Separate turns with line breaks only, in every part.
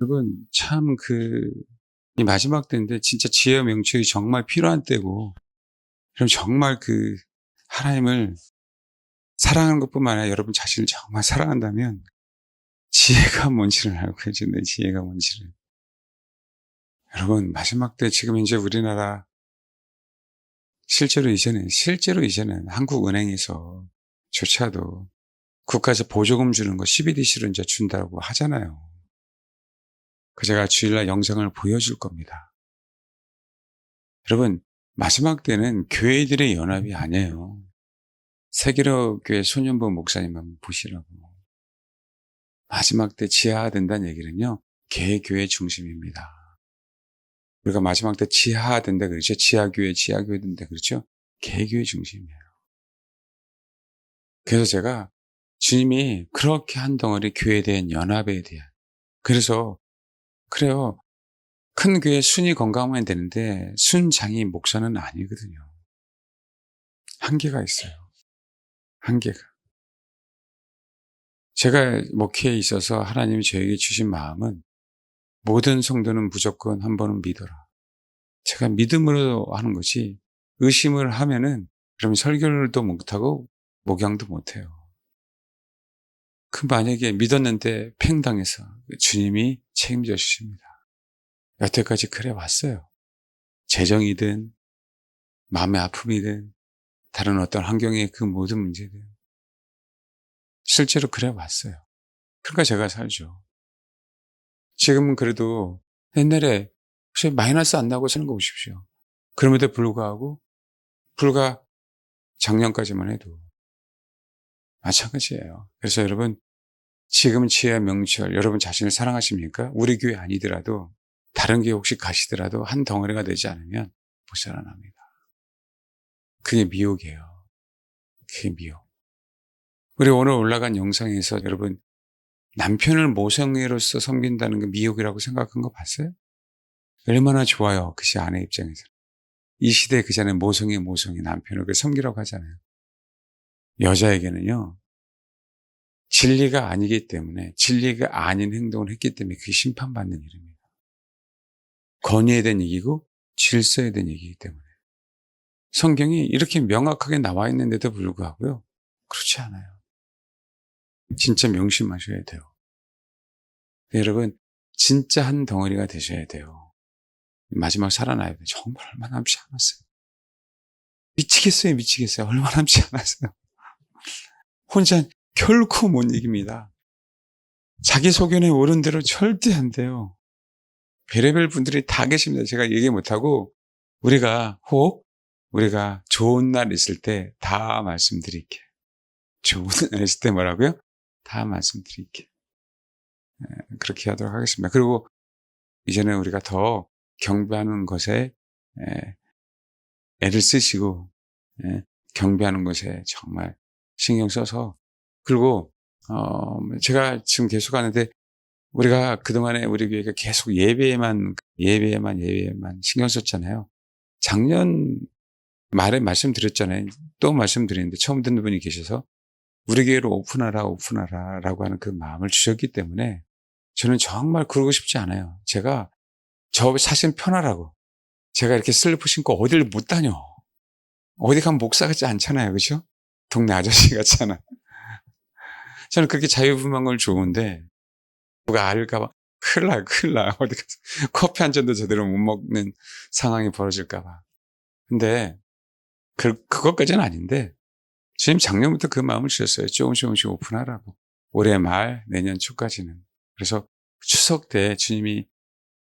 여러분 참 이 마지막 때인데 진짜 지혜와 명철이 정말 필요한 때고, 그럼 정말 하나님을 사랑하는 것뿐만 아니라 여러분 자신을 정말 사랑한다면 지혜가 뭔지를 알고 계시네 지혜가 뭔지를. 여러분 마지막 때 지금 현재 우리나라 실제로 이제는 한국은행에서 조차도 국가에서 보조금 주는 거 CBDC로 이제 준다고 하잖아요. 제가 주일날 영상을 보여줄 겁니다. 여러분 마지막 때는 교회들의 연합이 아니에요. 세계로교회 소년보 목사님 한번 보시라고. 마지막 때 지하화된다는 얘기는요, 개교회 중심입니다. 우리가 마지막 때 지하화된다 그러죠. 지하교회 된다 그러죠. 개교회 중심이에요. 그래서 제가 주님이 그렇게 한 덩어리 교회에 대한 연합에 대한, 그래서 그래요, 큰 교회 순이 건강하면 되는데 순장이 목사는 아니거든요. 한계가 있어요. 한계가. 제가 목회에 있어서 하나님이 저에게 주신 마음은 모든 성도는 무조건 한 번은 믿어라. 제가 믿음으로 하는 것이, 의심을 하면은 그럼 설교도 못하고 목양도 못해요. 만약에 믿었는데 팽당해서 주님이 책임져 주십니다. 여태까지 그래 왔어요. 재정이든 마음의 아픔이든 다른 어떤 환경의 그 모든 문제든 실제로 그래 왔어요. 그러니까 제가 살죠. 지금은 그래도 옛날에 혹시 마이너스 안 나고 사는 거 보십시오. 그럼에도 불구하고 불과 작년까지만 해도 마찬가지예요. 그래서 여러분 지금 지혜와 명철, 여러분 자신을 사랑하십니까? 우리 교회 아니더라도 다른 교회 혹시 가시더라도 한 덩어리가 되지 않으면 못 살아납니다. 그게 미혹이에요. 그게 미혹. 우리 오늘 올라간 영상에서 여러분 남편을 모성애로서 섬긴다는 게 미혹이라고 생각한 거 봤어요? 얼마나 좋아요. 그것이 아내 입장에서. 이 시대에 그전에 모성애 남편을 섬기라고 하잖아요. 여자에게는요, 진리가 아니기 때문에, 진리가 아닌 행동을 했기 때문에 그게 심판받는 일입니다. 권위에 대한 얘기고 질서에 대한 얘기이기 때문에. 성경이 이렇게 명확하게 나와 있는데도 불구하고요, 그렇지 않아요. 진짜 명심하셔야 돼요. 여러분 진짜 한 덩어리가 되셔야 돼요. 마지막 살아나야 돼요. 정말 얼마 남지 않았어요. 미치겠어요. 얼마 남지 않았어요. 혼자 결코 못 이깁니다. 자기 소견에 옳은 대로 절대 안 돼요. 별의별 분들이 다 계십니다. 제가 얘기 못하고 우리가 좋은 날 있을 때 다 말씀드릴게요. 좋은 날 있을 때 뭐라고요? 다 말씀드릴게요. 그렇게 하도록 하겠습니다. 그리고 이제는 우리가 더 경배하는 것에 애를 쓰시고 경배하는 것에 정말 신경 써서, 그리고 제가 지금 계속 하는데 우리가 그동안에 우리 교회가 계속 예배에만 신경 썼잖아요. 작년 말에 말씀드렸잖아요. 또 말씀드리는데 처음 듣는 분이 계셔서 우리 교회로 오픈하라라고 하는 그 마음을 주셨기 때문에 저는 정말 그러고 싶지 않아요. 제가 저 사실 편하라고. 제가 이렇게 슬리퍼 신고 어디를 못 다녀. 어디 가면 목사 같지 않잖아요. 그렇죠? 동네 아저씨 같잖아. 저는 그렇게 자유분방을 좋은데 누가 알까 봐 큰일 나. 어디 가서 커피 한 잔도 제대로 못 먹는 상황이 벌어질까 봐. 근데 그것까지는 아닌데 주님 작년부터 그 마음을 주셨어요. 조금씩 오픈하라고. 올해 말 내년 초까지는. 그래서 추석 때 주님이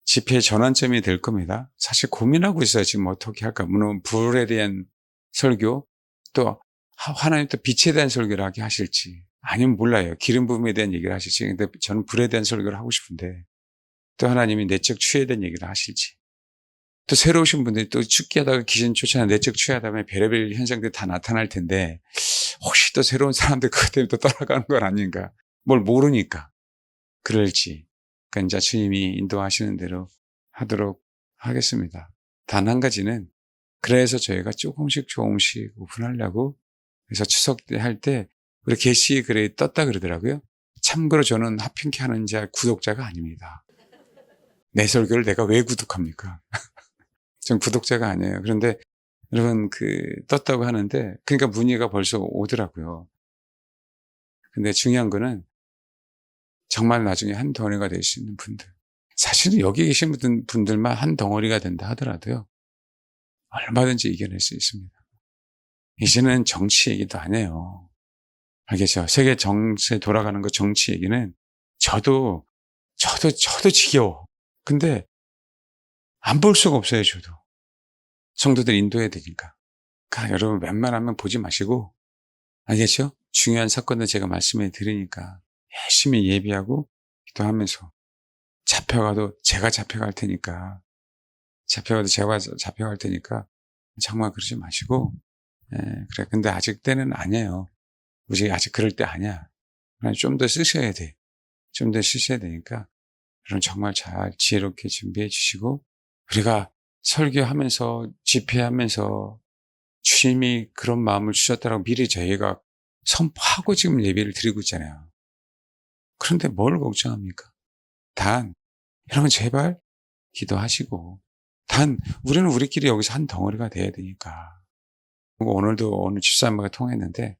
집회의 전환점이 될 겁니다. 사실 고민하고 있어요. 지금 어떻게 할까. 물론 불에 대한 설교, 또 하나님 또 빛에 대한 설교를 하게 하실지, 아니면 몰라요. 기름 부음에 대한 얘기를 하실지. 근데 저는 불에 대한 설교를 하고 싶은데 또 하나님이 내적 추에 대한 얘기를 하실지, 또 새로 오신 분들이 또 춥게 하다가 귀신 쫓아나 내적 추하다면 별의별 현상들이 다 나타날 텐데 혹시 또 새로운 사람들 그것 때문에 또 떠나가는 건 아닌가. 뭘 모르니까 그럴지. 그러니까 이제 주님이 인도하시는 대로 하도록 하겠습니다. 단 한 가지는, 그래서 저희가 조금씩 오픈하려고, 그래서 추석 때 할 때 우리 게시글에 떴다 그러더라고요. 참고로 저는 하핑케 하는 자 구독자가 아닙니다. 내 설교를 내가 왜 구독합니까? 전 구독자가 아니에요. 그런데 여러분 떴다고 하는데 그러니까 문의가 벌써 오더라고요. 근데 중요한 거는 정말 나중에 한 덩어리가 될 수 있는 분들. 사실은 여기 계신 분들만 한 덩어리가 된다 하더라도요. 얼마든지 이겨낼 수 있습니다. 이제는 정치 얘기도 안 해요. 알겠죠? 세계 정세 돌아가는 거 정치 얘기는 저도 지겨워. 근데 안 볼 수가 없어요, 저도. 성도들 인도해야 되니까. 그러니까 여러분 웬만하면 보지 마시고, 알겠죠? 중요한 사건들 제가 말씀해 드리니까 열심히 예비하고 기도하면서 잡혀가도 제가 잡혀갈 테니까 정말 그러지 마시고, 그래. 근데 아직 때는 아니에요. 우리 아직 그럴 때 아니야. 좀 더 쓰셔야 돼. 좀 더 쓰셔야 되니까 여러분 정말 잘 지혜롭게 준비해 주시고, 우리가 설교하면서 집회하면서 주님이 그런 마음을 주셨다라고 미리 저희가 선포하고 지금 예배를 드리고 있잖아요. 그런데 뭘 걱정합니까? 단 여러분 제발 기도하시고, 단 우리는 우리끼리 여기서 한 덩어리가 돼야 되니까. 오늘도 오늘 집사람과 통했는데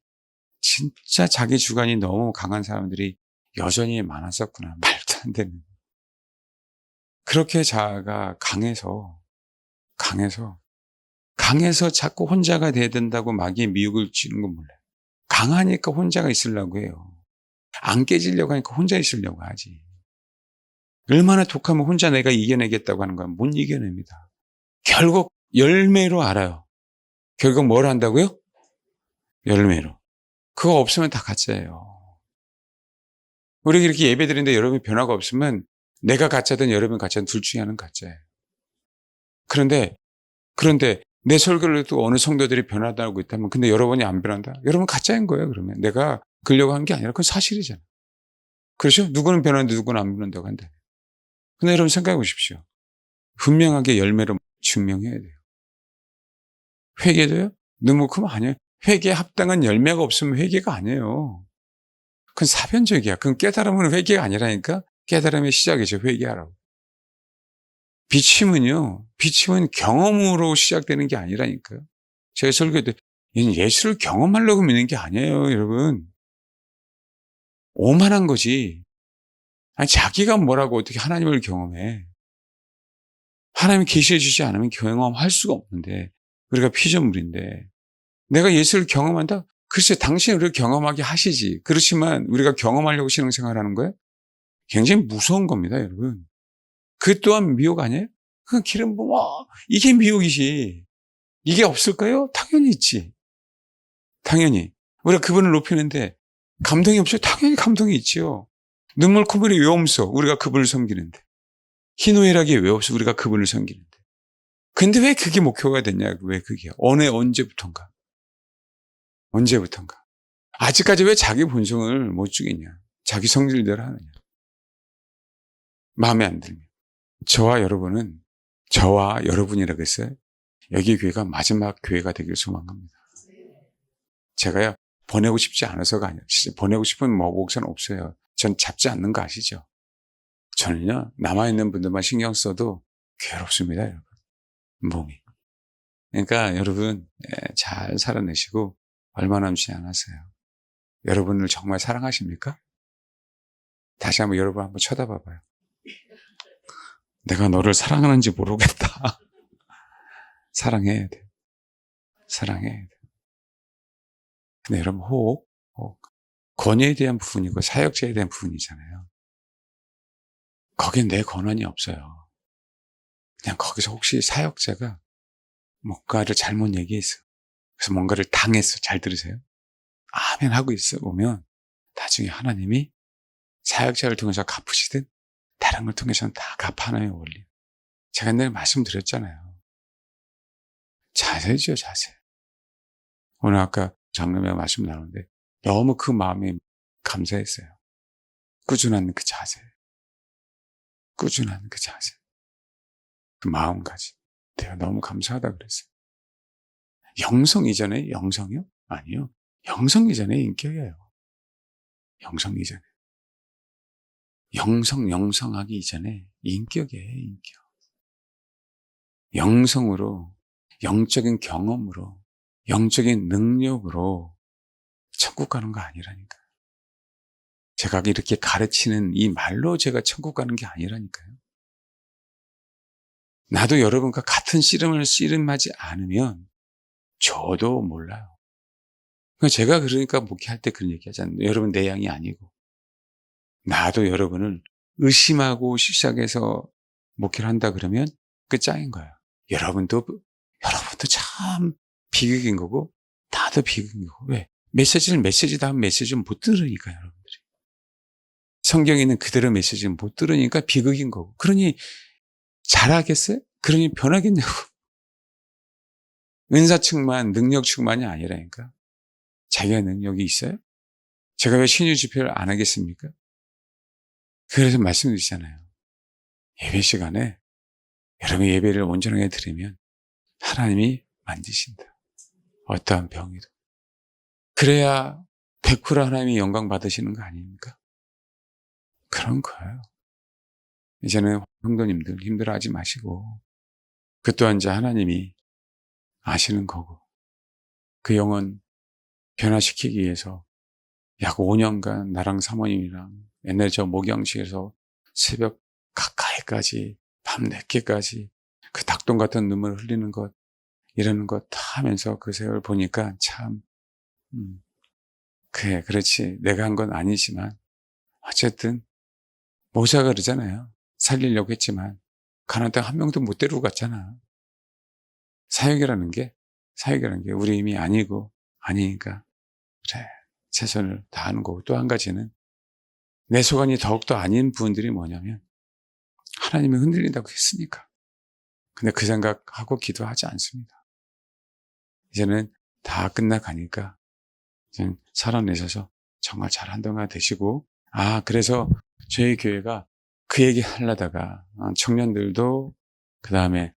진짜 자기 주관이 너무 강한 사람들이 여전히 많았었구나. 말도 안 되는. 그렇게 자아가 강해서 자꾸 혼자가 돼야 된다고 마귀의 미혹을 주는 건 몰라요. 강하니까 혼자가 있으려고 해요. 안 깨지려고 하니까 혼자 있으려고 하지. 얼마나 독하면 혼자 내가 이겨내겠다고 하는 건 못 이겨냅니다. 결국 열매로 알아요. 결국 뭘 한다고요? 열매로. 그거 없으면 다 가짜예요. 우리 이렇게 예배 드리는데 여러분이 변화가 없으면 내가 가짜든 여러분이 가짜든 둘 중에 하나는 가짜예요. 그런데 내 설교를 또 어느 성도들이 변화하고 있다면 근데 여러분이 안 변한다? 여러분 가짜인 거예요, 그러면. 내가 그러려고 한 게 아니라 그건 사실이잖아. 그렇죠? 누구는 변하는데 누구는 안 변한다고 한다. 근데 여러분 생각해 보십시오. 분명하게 열매로 증명해야 돼요. 회개도요? 너무 크면 아니에요. 회개에 합당한 열매가 없으면 회개가 아니에요. 그건 사변적이야. 그건 깨달음은 회개가 아니라니까. 깨달음의 시작이죠. 회개하라고. 비침은 경험으로 시작되는 게 아니라니까요. 제 설교 때 예수를 경험하려고 믿는 게 아니에요, 여러분. 오만한 거지. 아니, 자기가 뭐라고 어떻게 하나님을 경험해. 하나님이 계시해 주지 않으면 경험할 수가 없는데, 우리가 피조물인데 내가 예수를 경험한다? 글쎄 당신이 우리를 경험하게 하시지. 그렇지만 우리가 경험하려고 신앙생활하는 거예요? 굉장히 무서운 겁니다, 여러분. 그 또한 미혹 아니에요? 그 기름 부어 이게 미혹이지. 이게 없을까요? 당연히 있지. 당연히. 우리가 그분을 높이는데 감동이 없어요? 당연히 감동이 있지요. 눈물 콧물이 왜 없어? 우리가 그분을 섬기는데. 희노애락이 왜 없어? 우리가 그분을 섬기는데. 근데 왜 그게 목표가 됐냐? 왜 그게? 언제부턴가? 아직까지 왜 자기 본성을 못 죽이냐? 자기 성질대로 하느냐? 마음에 안 들면. 저와 여러분이라고 했어요. 여기 교회가 마지막 교회가 되길 소망합니다. 제가요, 보내고 싶지 않아서가 아니에요. 진짜 보내고 싶은 목사는 없어요. 전 잡지 않는 거 아시죠? 저는요, 남아있는 분들만 신경 써도 괴롭습니다, 여러분. 몸이. 그러니까 여러분, 잘 살아내시고 얼마 남지 않았어요. 여러분을 정말 사랑하십니까? 다시 한번 여러분 한번 쳐다봐봐요. 내가 너를 사랑하는지 모르겠다. 사랑해야 돼. 근데 여러분 호흡. 권위에 대한 부분이고 사역자에 대한 부분이잖아요. 거긴 내 권한이 없어요. 그냥 거기서 혹시 사역자가 뭔가를 잘못 얘기했어. 그래서 뭔가를 당했어. 잘 들으세요. 아멘 하고 있어 보면 나중에 하나님이 사역자를 통해서 갚으시든 다른 걸 통해서는 다 갚아놔요, 원리. 제가 늘 말씀드렸잖아요. 자세죠, 자세. 오늘 아까 장로님과 말씀 나누는데 너무 그 마음이 감사했어요. 꾸준한 그 자세. 그 마음가짐. 내가 너무 감사하다 그랬어요. 영성 이전에 영성이요? 아니요. 영성 이전에 인격이에요. 영성 이전에. 영성하기 이전에 인격이에요, 인격. 영성으로, 영적인 경험으로, 영적인 능력으로 천국 가는 거 아니라니까요. 제가 이렇게 가르치는 이 말로 제가 천국 가는 게 아니라니까요. 나도 여러분과 같은 씨름을 씨름하지 않으면 저도 몰라요. 제가 그러니까 목회할 때 그런 얘기 하잖아요. 여러분 내 양이 아니고. 나도 여러분을 의심하고 시작해서 목회를 한다 그러면 그 짱인 거예요. 여러분도 참 비극인 거고, 나도 비극인 거고. 왜? 메시지다운 메시지는 못 들으니까, 여러분들이. 성경에 있는 그대로 메시지는 못 들으니까 비극인 거고. 그러니 잘하겠어요? 그러니 변하겠냐고. 은사측만, 능력측만이 아니라니까. 자기가 능력이 있어요? 제가 왜 신유 집회를 안 하겠습니까? 그래서 말씀드리잖아요. 예배 시간에 여러분 예배를 온전하게 드리면 하나님이 만지신다. 어떠한 병이도. 그래야 100% 하나님이 영광 받으시는 거 아닙니까? 그런 거예요. 이제는 성도님들 힘들어하지 마시고, 그 또한 이제 하나님이 아시는 거고, 그 영혼 변화시키기 위해서 약 5년간 나랑 사모님이랑 옛날에 저 목양식에서 새벽 가까이까지 밤 늦게까지 그 닭똥 같은 눈물 흘리는 것, 이러는 것 다 하면서 그 세월 보니까 참 그래, 그렇지, 내가 한 건 아니지만 어쨌든 모자가 그러잖아요. 살리려고 했지만 가나안 땅 한 명도 못 데리고 갔잖아. 사역이라는 게 우리 힘이 아니니까 그래, 최선을 다하는 거고, 또 한 가지는 내 소관이 더욱더 아닌 부분들이 뭐냐면 하나님이 흔들린다고 했으니까. 근데 그 생각하고 기도하지 않습니다. 이제는 다 끝나가니까 이제 살아내셔서 정말 잘 한동안 되시고, 그래서 저희 교회가 그 얘기 하려다가 청년들도 그 다음에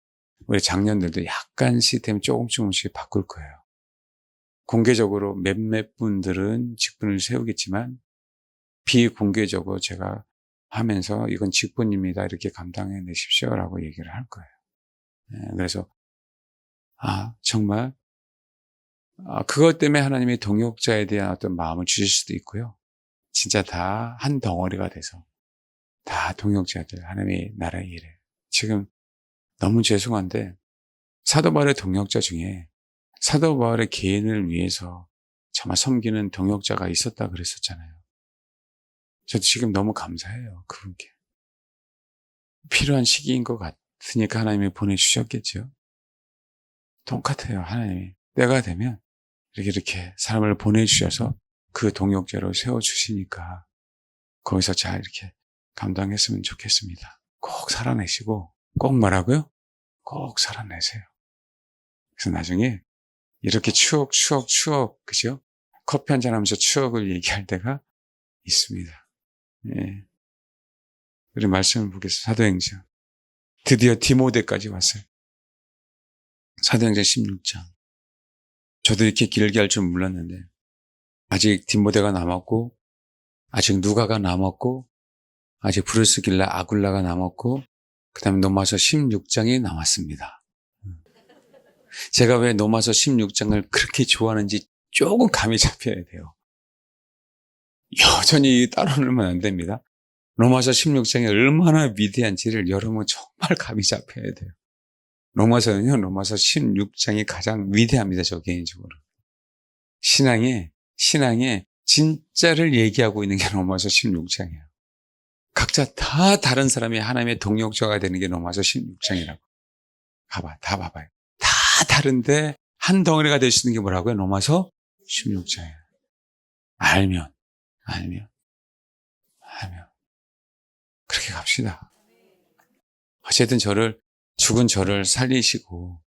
우리 장년들도 약간 시스템 조금씩 바꿀 거예요. 공개적으로 몇몇 분들은 직분을 세우겠지만 비공개적으로 제가 하면서 이건 직분입니다, 이렇게 감당해 내십시오라고 얘기를 할 거예요. 그래서 정말 그것 때문에 하나님이 동역자에 대한 어떤 마음을 주실 수도 있고요. 진짜 다 한 덩어리가 돼서 다 동역자들, 하나님의 나라의 일에. 지금 너무 죄송한데 사도 바울의 동역자 중에 사도 바울의 개인을 위해서 정말 섬기는 동역자가 있었다 그랬었잖아요. 저도 지금 너무 감사해요, 그분께. 필요한 시기인 것 같으니까 하나님이 보내주셨겠죠. 똑같아요, 하나님이. 때가 되면 이렇게 사람을 보내주셔서 그 동역자로 세워주시니까 거기서 잘 이렇게 감당했으면 좋겠습니다. 꼭 살아내시고, 꼭 뭐라고요? 꼭 살아내세요. 그래서 나중에 이렇게 추억, 그죠? 커피 한잔 하면서 추억을 얘기할 때가 있습니다. 예. 우리 말씀을 보겠습니다. 사도행전. 드디어 디모데까지 왔어요. 사도행전 16장. 저도 이렇게 길게 할 줄 몰랐는데, 아직 디모데가 남았고, 아직 누가가 남았고, 아직 브루스길라 아굴라가 남았고, 그 다음에 로마서 16장이 남았습니다. 제가 왜 로마서 16장을 그렇게 좋아하는지 조금 감이 잡혀야 돼요. 여전히 따라오면 안 됩니다. 로마서 16장이 얼마나 위대한지를 여러분 정말 감이 잡혀야 돼요. 로마서 16장이 가장 위대합니다, 저 개인적으로. 신앙에 진짜를 얘기하고 있는 게 로마서 16장이에요. 각자 다 다른 사람이 하나님의 동역자가 되는 게 로마서 16장이라고. 다 봐봐요. 다 다른데 한 덩어리가 될 수 있는 게 뭐라고요? 로마서 16장이에요. 알면. 그렇게 갑시다. 어쨌든 죽은 저를 살리시고,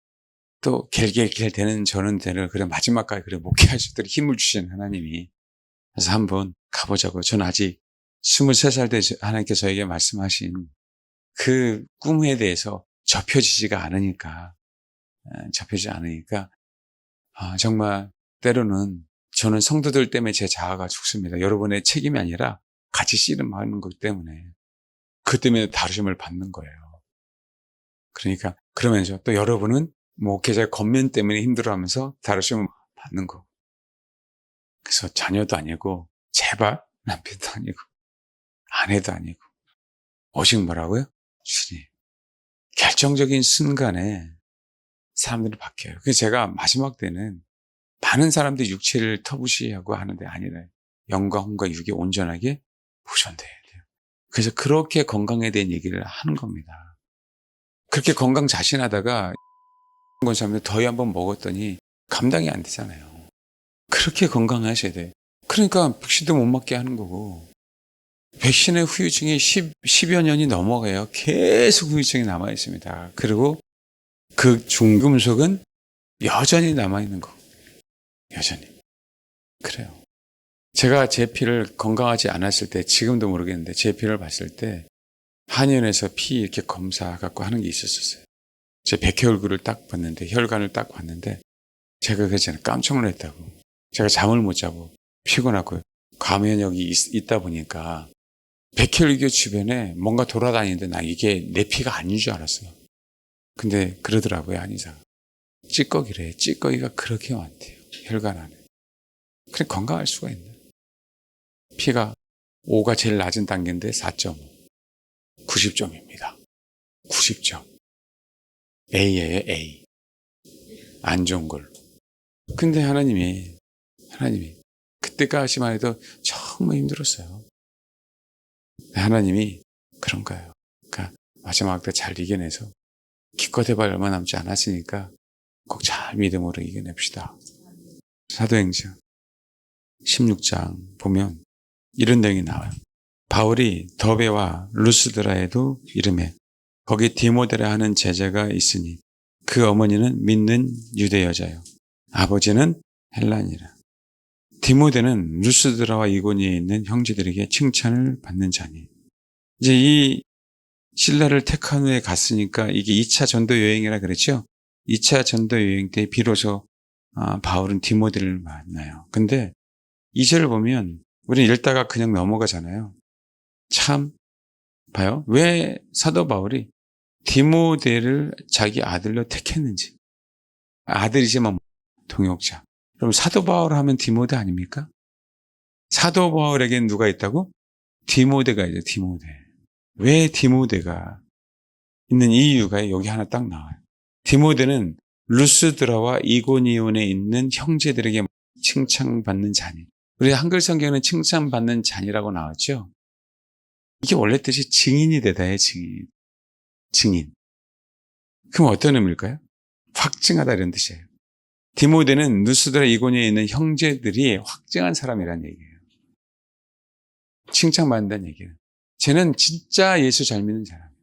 또 겔겔겔 되는 저는 그래 마지막까지 그래 목회할 수 있도록 힘을 주신 하나님이. 그래서 한번 가보자고. 저는 아직 23살 때 하나님께서 저에게 말씀하신 그 꿈에 대해서 접혀지지 않으니까 정말 때로는 저는 성도들 때문에 제 자아가 죽습니다. 여러분의 책임이 아니라 같이 씨름하는 것 때문에 그 때문에 다루심을 받는 거예요. 그러니까 그러면서 또 여러분은 목회자의 겉면 때문에 힘들어하면서 다루심을 받는 거. 그래서 자녀도 아니고 제발 남편도 아니고 아내도 아니고 오직 뭐라고요? 주님. 결정적인 순간에 사람들이 바뀌어요. 그래서 제가 마지막 때는 많은 사람들이 육체를 터부시하고 하는데 아니라 영과 혼과 육이 온전하게 보존돼야 돼요. 그래서 그렇게 건강에 대한 얘기를 하는 겁니다. 그렇게 건강 자신하다가 권사님들 더위 한번 먹었더니 감당이 안 되잖아요. 그렇게 건강하셔야 돼요. 그러니까 백신도 못 맞게 하는 거고 백신의 후유증이 10여 년이 넘어가요. 계속 후유증이 남아 있습니다. 그리고 그 중금속은 여전히 남아있는 거. 여전히. 그래요. 제가 제 피를 건강하지 않았을 때, 지금도 모르겠는데, 제 피를 봤을 때, 한의원에서 피 이렇게 검사 갖고 하는 게 있었어요. 제 백혈구를 딱 봤는데, 혈관을 딱 봤는데, 제가 그랬잖아요. 깜짝 놀랐다고. 제가 잠을 못 자고, 피곤하고, 과면역이 있다 보니까, 백혈구 주변에 뭔가 돌아다니는데, 나 이게 내 피가 아닌 줄 알았어요. 근데 그러더라고요, 한의사가. 찌꺼기래. 찌꺼기가 그렇게 많대요. 혈관 안에. 그래 건강할 수가 있나? 피가 5가 제일 낮은 단계인데 4.5. 90점입니다. 90점. A예요, A. 안 좋은 걸로. 근데 하나님이 그때까지만 해도 정말 힘들었어요. 하나님이 그런 거예요. 그러니까 마지막 때 잘 이겨내서 기껏 해봐야 얼마 남지 않았으니까 꼭 잘 믿음으로 이겨냅시다. 사도행전 16장 보면 이런 내용이 나와요. 바울이 더베와 루스드라에도 이름해 거기 디모데라 하는 제자가 있으니 그 어머니는 믿는 유대 여자요. 아버지는 헬라니라. 디모데는 루스드라와 이고니에 있는 형제들에게 칭찬을 받는 자니. 이제 이 신라를 택한 후에 갔으니까 이게 2차 전도 여행이라 그랬죠. 2차 전도 여행 때 비로소 바울은 디모데를 만나요. 근데 2절을 보면 우리는 읽다가 그냥 넘어가잖아요. 참 봐요. 왜 사도 바울이 디모데를 자기 아들로 택했는지. 아들이지만 동역자. 그럼 사도 바울 하면 디모데 아닙니까? 사도 바울에게는 누가 있다고? 디모데가 있죠. 디모데. 왜 디모데가 있는 이유가 여기 하나 딱 나와요. 디모데는 루스드라와 이고니온에 있는 형제들에게 칭찬받는 자니. 우리 한글 성경에는 칭찬받는 자니라고 나왔죠. 이게 원래 뜻이 증인이 되다의 증인. 증인. 그럼 어떤 의미일까요? 확증하다 이런 뜻이에요. 디모데는 루스드라 이고니에 있는 형제들이 확증한 사람이라는 얘기예요. 칭찬받는다는 얘기예요. 쟤는 진짜 예수 잘 믿는 사람이에요.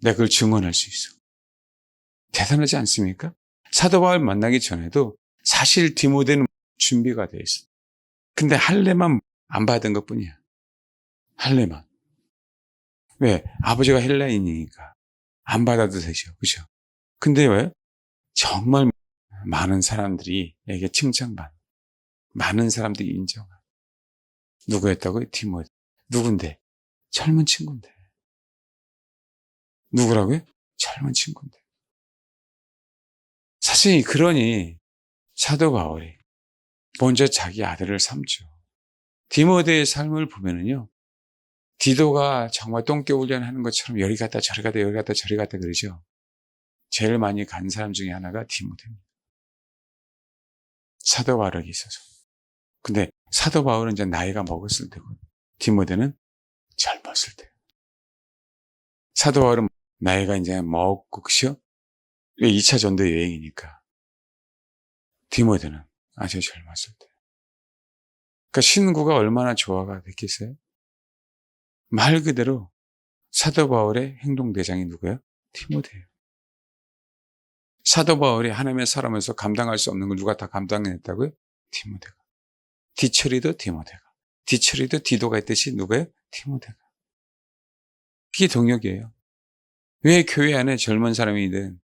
내가 그걸 증언할 수 있어. 대단하지 않습니까? 사도 바울 만나기 전에도 사실 디모데는 준비가 돼 있어. 근데 할례만 안 받은 것 뿐이야. 할례만. 왜? 아버지가 헬라인이니까 안 받아도 되죠. 그죠? 근데 왜? 정말 많은 사람들이 에게 칭찬받는, 많은 사람들이 인정한. 누구였다고요? 디모데. 누군데? 젊은 친구인데. 누구라고요? 젊은 친구인데. 사실 그러니 사도 바울이 먼저 자기 아들을 삼죠. 디모데의 삶을 보면은요. 디도가 정말 똥개 훈련하는 것처럼 여기 갔다 저리 갔다 여기 갔다 저리 갔다 그러죠. 제일 많이 간 사람 중에 하나가 디모데입니다. 사도 바울에게 있어서. 근데 사도 바울은 이제 나이가 먹었을 때고 디모데는 젊었을 때. 사도 바울은 나이가 이제 먹고 그죠? 2차 전도 여행이니까. 디모데는 아주 젊었을 때. 그러니까 신구가 얼마나 조화가 됐겠어요? 말 그대로 사도 바울의 행동대장이 누구예요? 디모데예요. 사도 바울이 하나님의 사람에서 감당할 수 없는 걸 누가 다 감당했다고요? 디모데가. 디처리도 디모데가. 디처리도 디도가 있듯이 누구예요? 디모데가. 그게 동역이에요. 왜 교회 안에 젊은 사람이든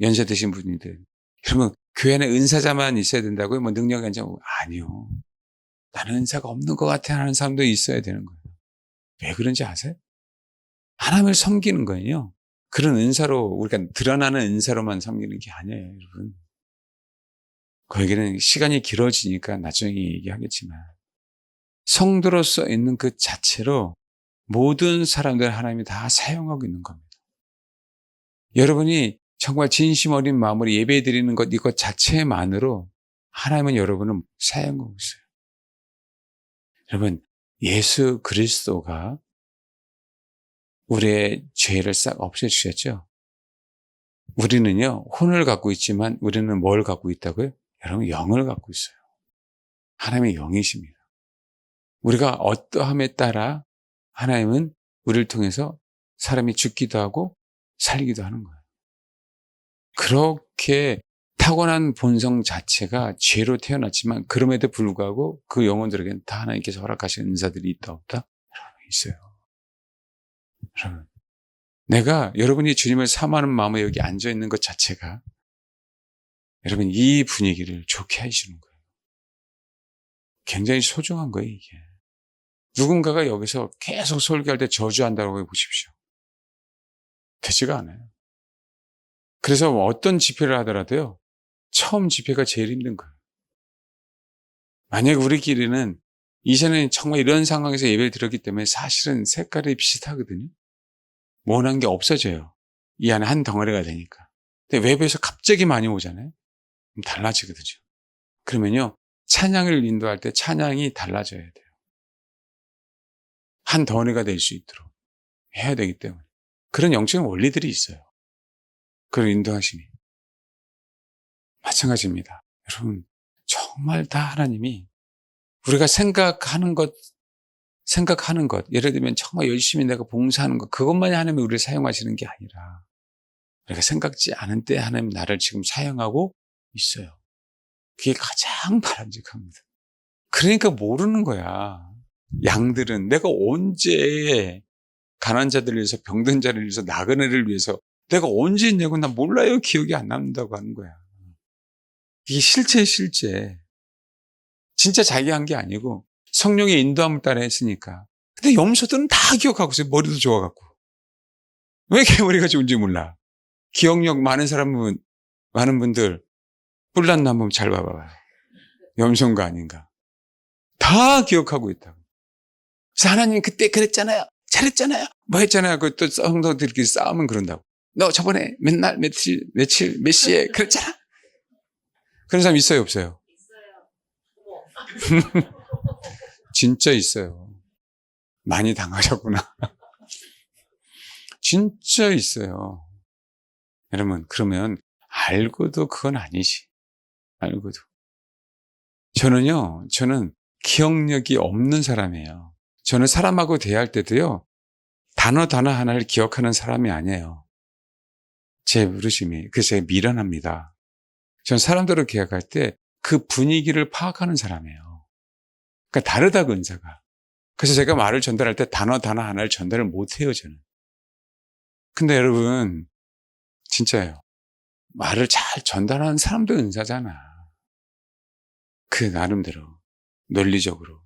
연세 드신 분이든 그러면 교회 안에 은사자만 있어야 된다고요? 뭐 능력이 아니요. 나는 은사가 없는 것 같아 하는 사람도 있어야 되는 거예요. 왜 그런지 아세요? 하나님을 섬기는 거예요. 그런 은사로, 우리가 드러나는 은사로만 섬기는 게 아니에요, 여러분. 거기는 시간이 길어지니까 나중에 얘기하겠지만, 성도로서 있는 그 자체로 모든 사람들 하나님이 다 사용하고 있는 겁니다. 여러분이 정말 진심 어린 마음으로 예배 드리는 것, 이것 자체만으로 하나님은 여러분을 사용하고 있어요. 여러분, 예수 그리스도가 우리의 죄를 싹 없애주셨죠? 우리는요, 혼을 갖고 있지만 우리는 뭘 갖고 있다고요? 여러분, 영을 갖고 있어요. 하나님의 영이십니다. 우리가 어떠함에 따라 하나님은 우리를 통해서 사람이 죽기도 하고 살기도 하는 거예요. 그렇게 타고난 본성 자체가 죄로 태어났지만 그럼에도 불구하고 그 영혼들에게는 다 하나님께서 허락하신 은사들이 있다 없다? 있어요. 여러분, 내가 여러분이 주님을 사모하는 마음에 여기 앉아있는 것 자체가 여러분 이 분위기를 좋게 해주는 거예요. 굉장히 소중한 거예요, 이게. 누군가가 여기서 계속 설교할 때 저주한다고 해보십시오. 되지가 않아요. 그래서 어떤 집회를 하더라도요, 처음 집회가 제일 힘든 거예요. 만약에 우리끼리는 이전에는 정말 이런 상황에서 예배를 드렸기 때문에 사실은 색깔이 비슷하거든요. 원한 게 없어져요. 이 안에 한 덩어리가 되니까. 근데 외부에서 갑자기 많이 오잖아요. 그럼 달라지거든요. 그러면요, 찬양을 인도할 때 찬양이 달라져야 돼요. 한 덩어리가 될 수 있도록 해야 되기 때문에. 그런 영적인 원리들이 있어요. 그런 인도하심이. 마찬가지입니다. 여러분, 정말 다 하나님이 우리가 생각하는 것, 예를 들면 정말 열심히 내가 봉사하는 것, 그것만이 하나님이 우리를 사용하시는 게 아니라 우리가 생각지 않은 때 하나님 나를 지금 사용하고 있어요. 그게 가장 바람직합니다. 그러니까 모르는 거야. 양들은 내가 언제 가난한 자들을 위해서, 병든 자를 위해서, 나그네를 위해서 내가 언제 했냐고 나 몰라요. 기억이 안 남는다고 하는 거야. 이게 실제. 진짜 자기가 한 게 아니고 성령의 인도함을 따라 했으니까. 근데 염소들은 다 기억하고 있어요. 머리도 좋아갖고. 왜 이렇게 머리가 좋은지 몰라. 기억력 많은 사람은, 많은 분들 뿔난 나무 잘 봐봐요. 염소인가 아닌가. 다 기억하고 있다고. 그래서 하나님 그때 그랬잖아요. 잘했잖아요. 뭐 했잖아요. 또 성도들끼리 싸우면 그런다고. 너 저번에 맨날 며칠 몇 시에 그랬잖아. 그런 사람 있어요, 없어요? 진짜 있어요. 많이 당하셨구나. 진짜 있어요. 여러분, 그러면 알고도 그건 아니지. 알고도. 저는 기억력이 없는 사람이에요. 저는 사람하고 대할 때도요, 단어 하나를 기억하는 사람이 아니에요. 제 부르심이. 그래서 제가 미련합니다. 전 사람들을 기억할 때 그 분위기를 파악하는 사람이에요. 그러니까 다르다고, 은사가. 그래서 제가 말을 전달할 때 단어 하나를 전달을 못해요, 저는. 근데 여러분, 진짜예요. 말을 잘 전달하는 사람도 은사잖아. 그 나름대로, 논리적으로.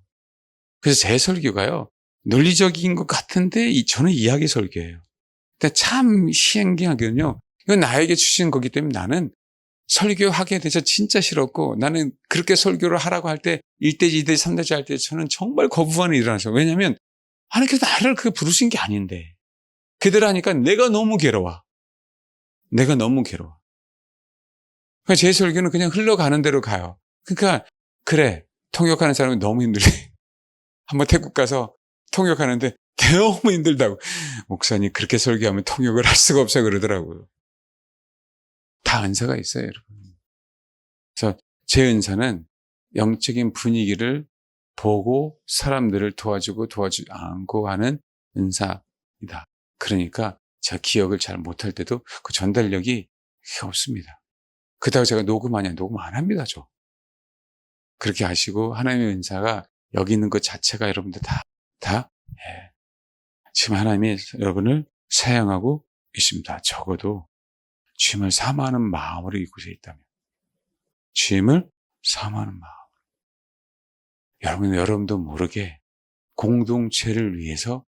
그래서 제 설교가요, 논리적인 것 같은데 저는 이야기 설교예요. 근데 참 신기하게는요, 이건 나에게 주신 거기 때문에 나는 설교하게 돼서 진짜 싫었고, 나는 그렇게 설교를 하라고 할 때 1대지, 2대지, 3대지 할 때 저는 정말 거부감이 일어나서. 왜냐하면 하나님께서 나를 그렇게 부르신 게 아닌데 그대로 하니까 내가 너무 괴로워. 그러니까 제 설교는 그냥 흘러가는 대로 가요. 그러니까 그래, 통역하는 사람이 너무 힘들대. 한번 태국 가서 통역하는데 너무 힘들다고. 목사님 그렇게 설교하면 통역을 할 수가 없어요 그러더라고요. 다 은사가 있어요, 여러분. 그래서 제 은사는 영적인 분위기를 보고 사람들을 도와주지 않고 하는 은사이다. 그러니까 제가 기억을 잘 못할 때도 그 전달력이 없습니다. 그렇다고 제가 녹음 안 합니다, 저. 그렇게 하시고 하나님의 은사가 여기 있는 것 자체가 여러분들 예. 지금 하나님이 여러분을 사용하고 있습니다. 적어도 주님을 사모하는 마음으로 이곳에 있다면. 주님을 사모하는 마음. 여러분도 모르게 공동체를 위해서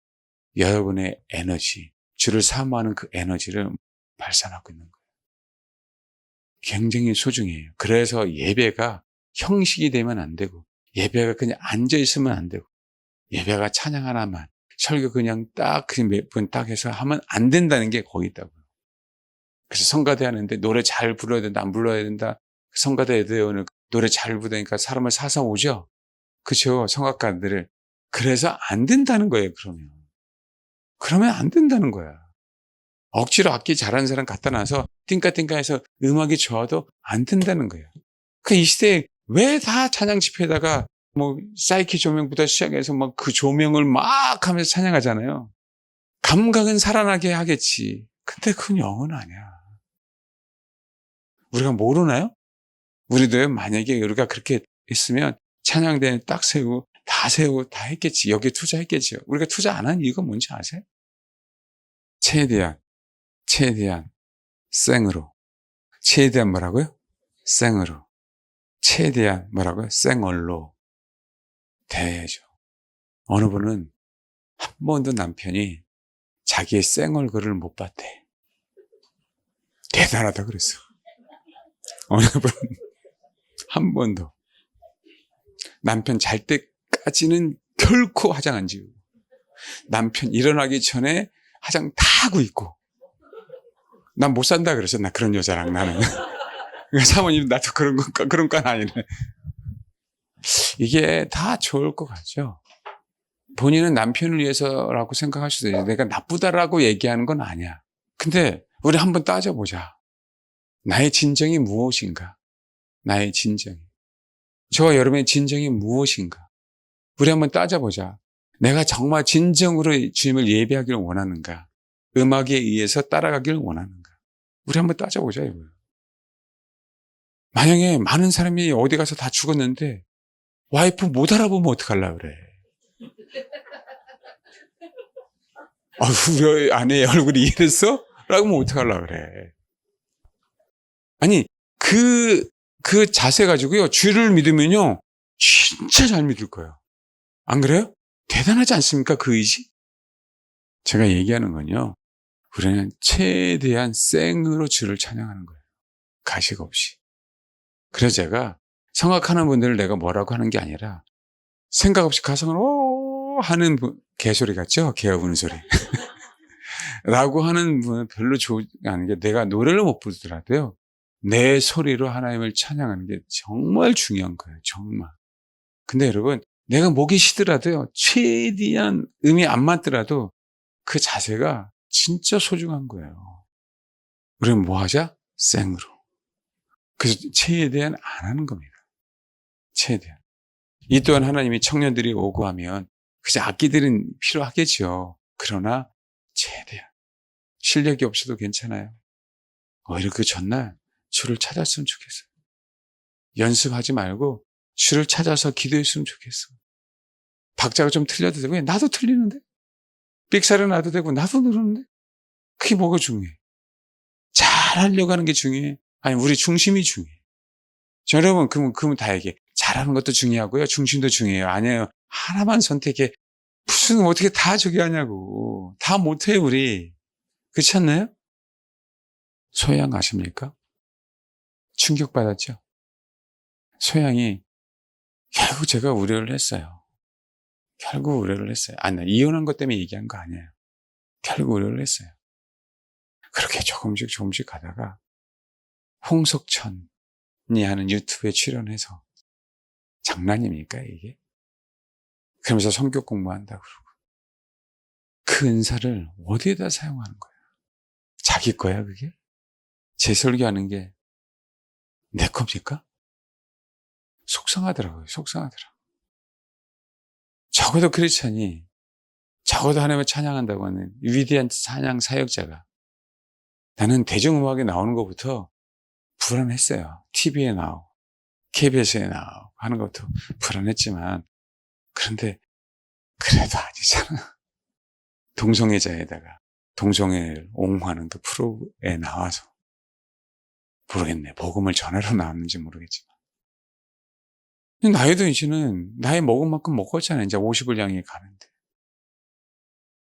여러분의 에너지, 주를 사모하는 그 에너지를 발산하고 있는 거예요. 굉장히 소중해요. 그래서 예배가 형식이 되면 안 되고, 예배가 그냥 앉아 있으면 안 되고, 예배가 찬양 하나만, 설교 그냥 딱 몇 분 딱 해서 하면 안 된다는 게 거기 있다고요. 그래서 성가대 하는데 노래 잘 불러야 된다, 안 불러야 된다. 성가대 오늘 노래 잘 부르니까 사람을 사서 오죠. 그렇죠, 성악가들을. 그래서 안 된다는 거예요. 그러면 안 된다는 거야. 억지로 악기 잘하는 사람 갖다 놔서 띵까띵까해서 음악이 좋아도 안 된다는 거예요. 이 시대에 왜 다 찬양 집회에다가 뭐 사이키 조명부터 시작해서 막 그 조명을 막 하면서 찬양하잖아요. 감각은 살아나게 하겠지. 근데 그건 영은 아니야. 우리가 모르나요? 우리도 만약에 우리가 그렇게 했으면 찬양대에 딱 세우고 다 했겠지. 여기에 투자했겠죠. 우리가 투자 안 한 이유가 뭔지 아세요? 최대한 생으로. 최대한 뭐라고요? 생으로. 최대한 뭐라고요? 생얼로 대해야죠. 어느 분은 한 번도 남편이 자기의 생얼굴을 못 봤대. 대단하다 그랬어. 어느 분은 한 번도. 남편 잘 때까지는 결코 화장 안 지우고, 남편 일어나기 전에 화장 다 하고 있고. 난 못 산다 그랬어. 나 그런 여자랑 나는. 사모님 나도 그런 건 아니네. 이게 다 좋을 것 같죠. 본인은 남편을 위해서라고 생각할 수도 있어요. 내가 나쁘다라고 얘기하는 건 아니야. 근데 우리 한번 따져보자. 나의 진정이 무엇인가? 나의 진정이. 저와 여러분의 진정이 무엇인가? 우리 한번 따져보자. 내가 정말 진정으로 주님을 예배하기를 원하는가? 음악에 의해서 따라가기를 원하는가? 우리 한번 따져보자 이거예요. 만약에 많은 사람이 어디 가서 다 죽었는데 와이프 못 알아보면 어떡하려고 그래. 우리 아내의 얼굴이 이랬어? 라고 하면 어떡하려고 그래. 아니 그 자세 가지고요, 주를 믿으면요 진짜 잘 믿을 거예요. 안 그래요? 대단하지 않습니까? 그 의지? 제가 얘기하는 건요, 우리는 최대한 생으로 주를 찬양하는 거예요. 가식 없이. 그래서 제가 성악하는 분들을 내가 뭐라고 하는 게 아니라, 생각 없이 가성을 오 하는 개소리 같죠? 개 우는 소리. 라고 하는 분은 별로 좋지 않은 게, 내가 노래를 못 부르더라도요, 내 소리로 하나님을 찬양하는 게 정말 중요한 거예요. 정말. 근데 여러분, 내가 목이 쉬더라도요, 최대한 음이 안 맞더라도 그 자세가 진짜 소중한 거예요. 우리는 뭐 하자? 생으로. 그래서 최대한 안 하는 겁니다. 최대한. 이 또한 하나님이 청년들이 오고 하면 그저 악기들은 필요하겠죠. 그러나 최대한. 실력이 없어도 괜찮아요. 오히려 그 전날 주를 찾았으면 좋겠어요. 연습하지 말고 주를 찾아서 기도했으면 좋겠어. 박자가 좀 틀려도 되고, 나도 틀리는데? 삑사리 나도 되고, 나도 누르는데? 그게 뭐가 중요해? 잘하려고 하는 게 중요해? 아니, 우리 중심이 중요해. 여러분, 그러면 다 얘기해. 잘하는 것도 중요하고요, 중심도 중요해요. 아니에요. 하나만 선택해. 무슨 어떻게 다 저기 하냐고. 다 못해 우리. 그렇지 않나요? 소양 아십니까? 충격받았죠? 소양이 결국 제가 우려를 했어요. 아니, 이혼한 것 때문에 얘기한 거 아니에요. 결국 우려를 했어요. 그렇게 조금씩 가다가 홍석천이 하는 유튜브에 출연해서, 장난입니까 이게? 그러면서 성격 공부한다고 그러고, 그 은사를 어디에다 사용하는 거야? 자기 거야 그게? 제 설교하는 게 내 겁니까? 속상하더라고요. 적어도 크리스찬이, 적어도 하나님을 찬양한다고 하는 위대한 찬양 사역자가, 나는 대중음악에 나오는 것부터 불안했어요. TV에 나오고 KBS에 나오고 하는 것도 불안했지만, 그런데 그래도 아니잖아. 동성애자에다가 동성애를 옹호하는 그 프로에 나와서, 모르겠네, 복음을 전하러 나왔는지 모르겠지만, 나이도 이제는 나이 먹은 만큼 먹었잖아요. 이제 50을 향해 가는데.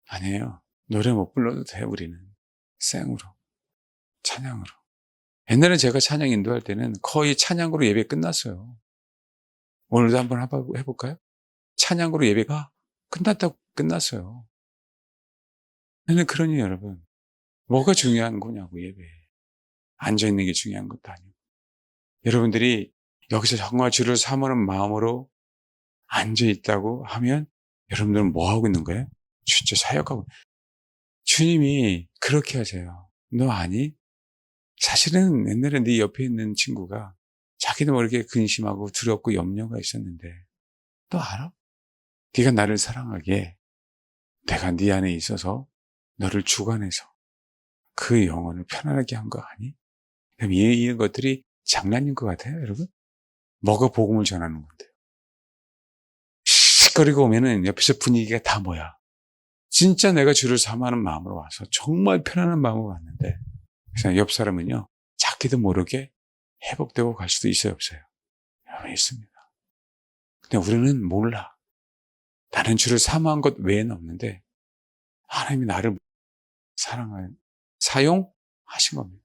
아니에요. 노래 못 불러도 돼, 우리는. 생으로, 찬양으로. 옛날에 제가 찬양 인도할 때는 거의 찬양으로 예배 끝났어요. 오늘도 한번 해볼까요? 찬양으로 예배가 끝났다고 끝났어요. 근데 그러니 여러분, 뭐가 중요한 거냐고, 예배. 앉아있는 게 중요한 것도 아니고. 여러분들이 여기서 정말 주를 사모하는 마음으로 앉아있다고 하면 여러분들은 뭐 하고 있는 거예요? 진짜 사역하고. 주님이 그렇게 하세요. 너 아니? 사실은 옛날에 네 옆에 있는 친구가 자기도 모르게 근심하고 두렵고 염려가 있었는데 너 알아? 네가 나를 사랑하기에 내가 네 안에 있어서 너를 주관해서 그 영혼을 편안하게 한 거 아니? 그럼 이런 것들이 장난인 것 같아요, 여러분? 뭐가 복음을 전하는 건데요? 씩거리고 오면은 옆에서 분위기가 다 뭐야? 진짜 내가 주를 사모하는 마음으로 와서 정말 편안한 마음으로 왔는데 그래서 옆 사람은요, 자기도 모르게 회복되고 갈 수도 있어요, 없어요? 있습니다. 근데 우리는 몰라. 나는 주를 사모한 것 외에는 없는데 하나님이 나를 사용하신 겁니다.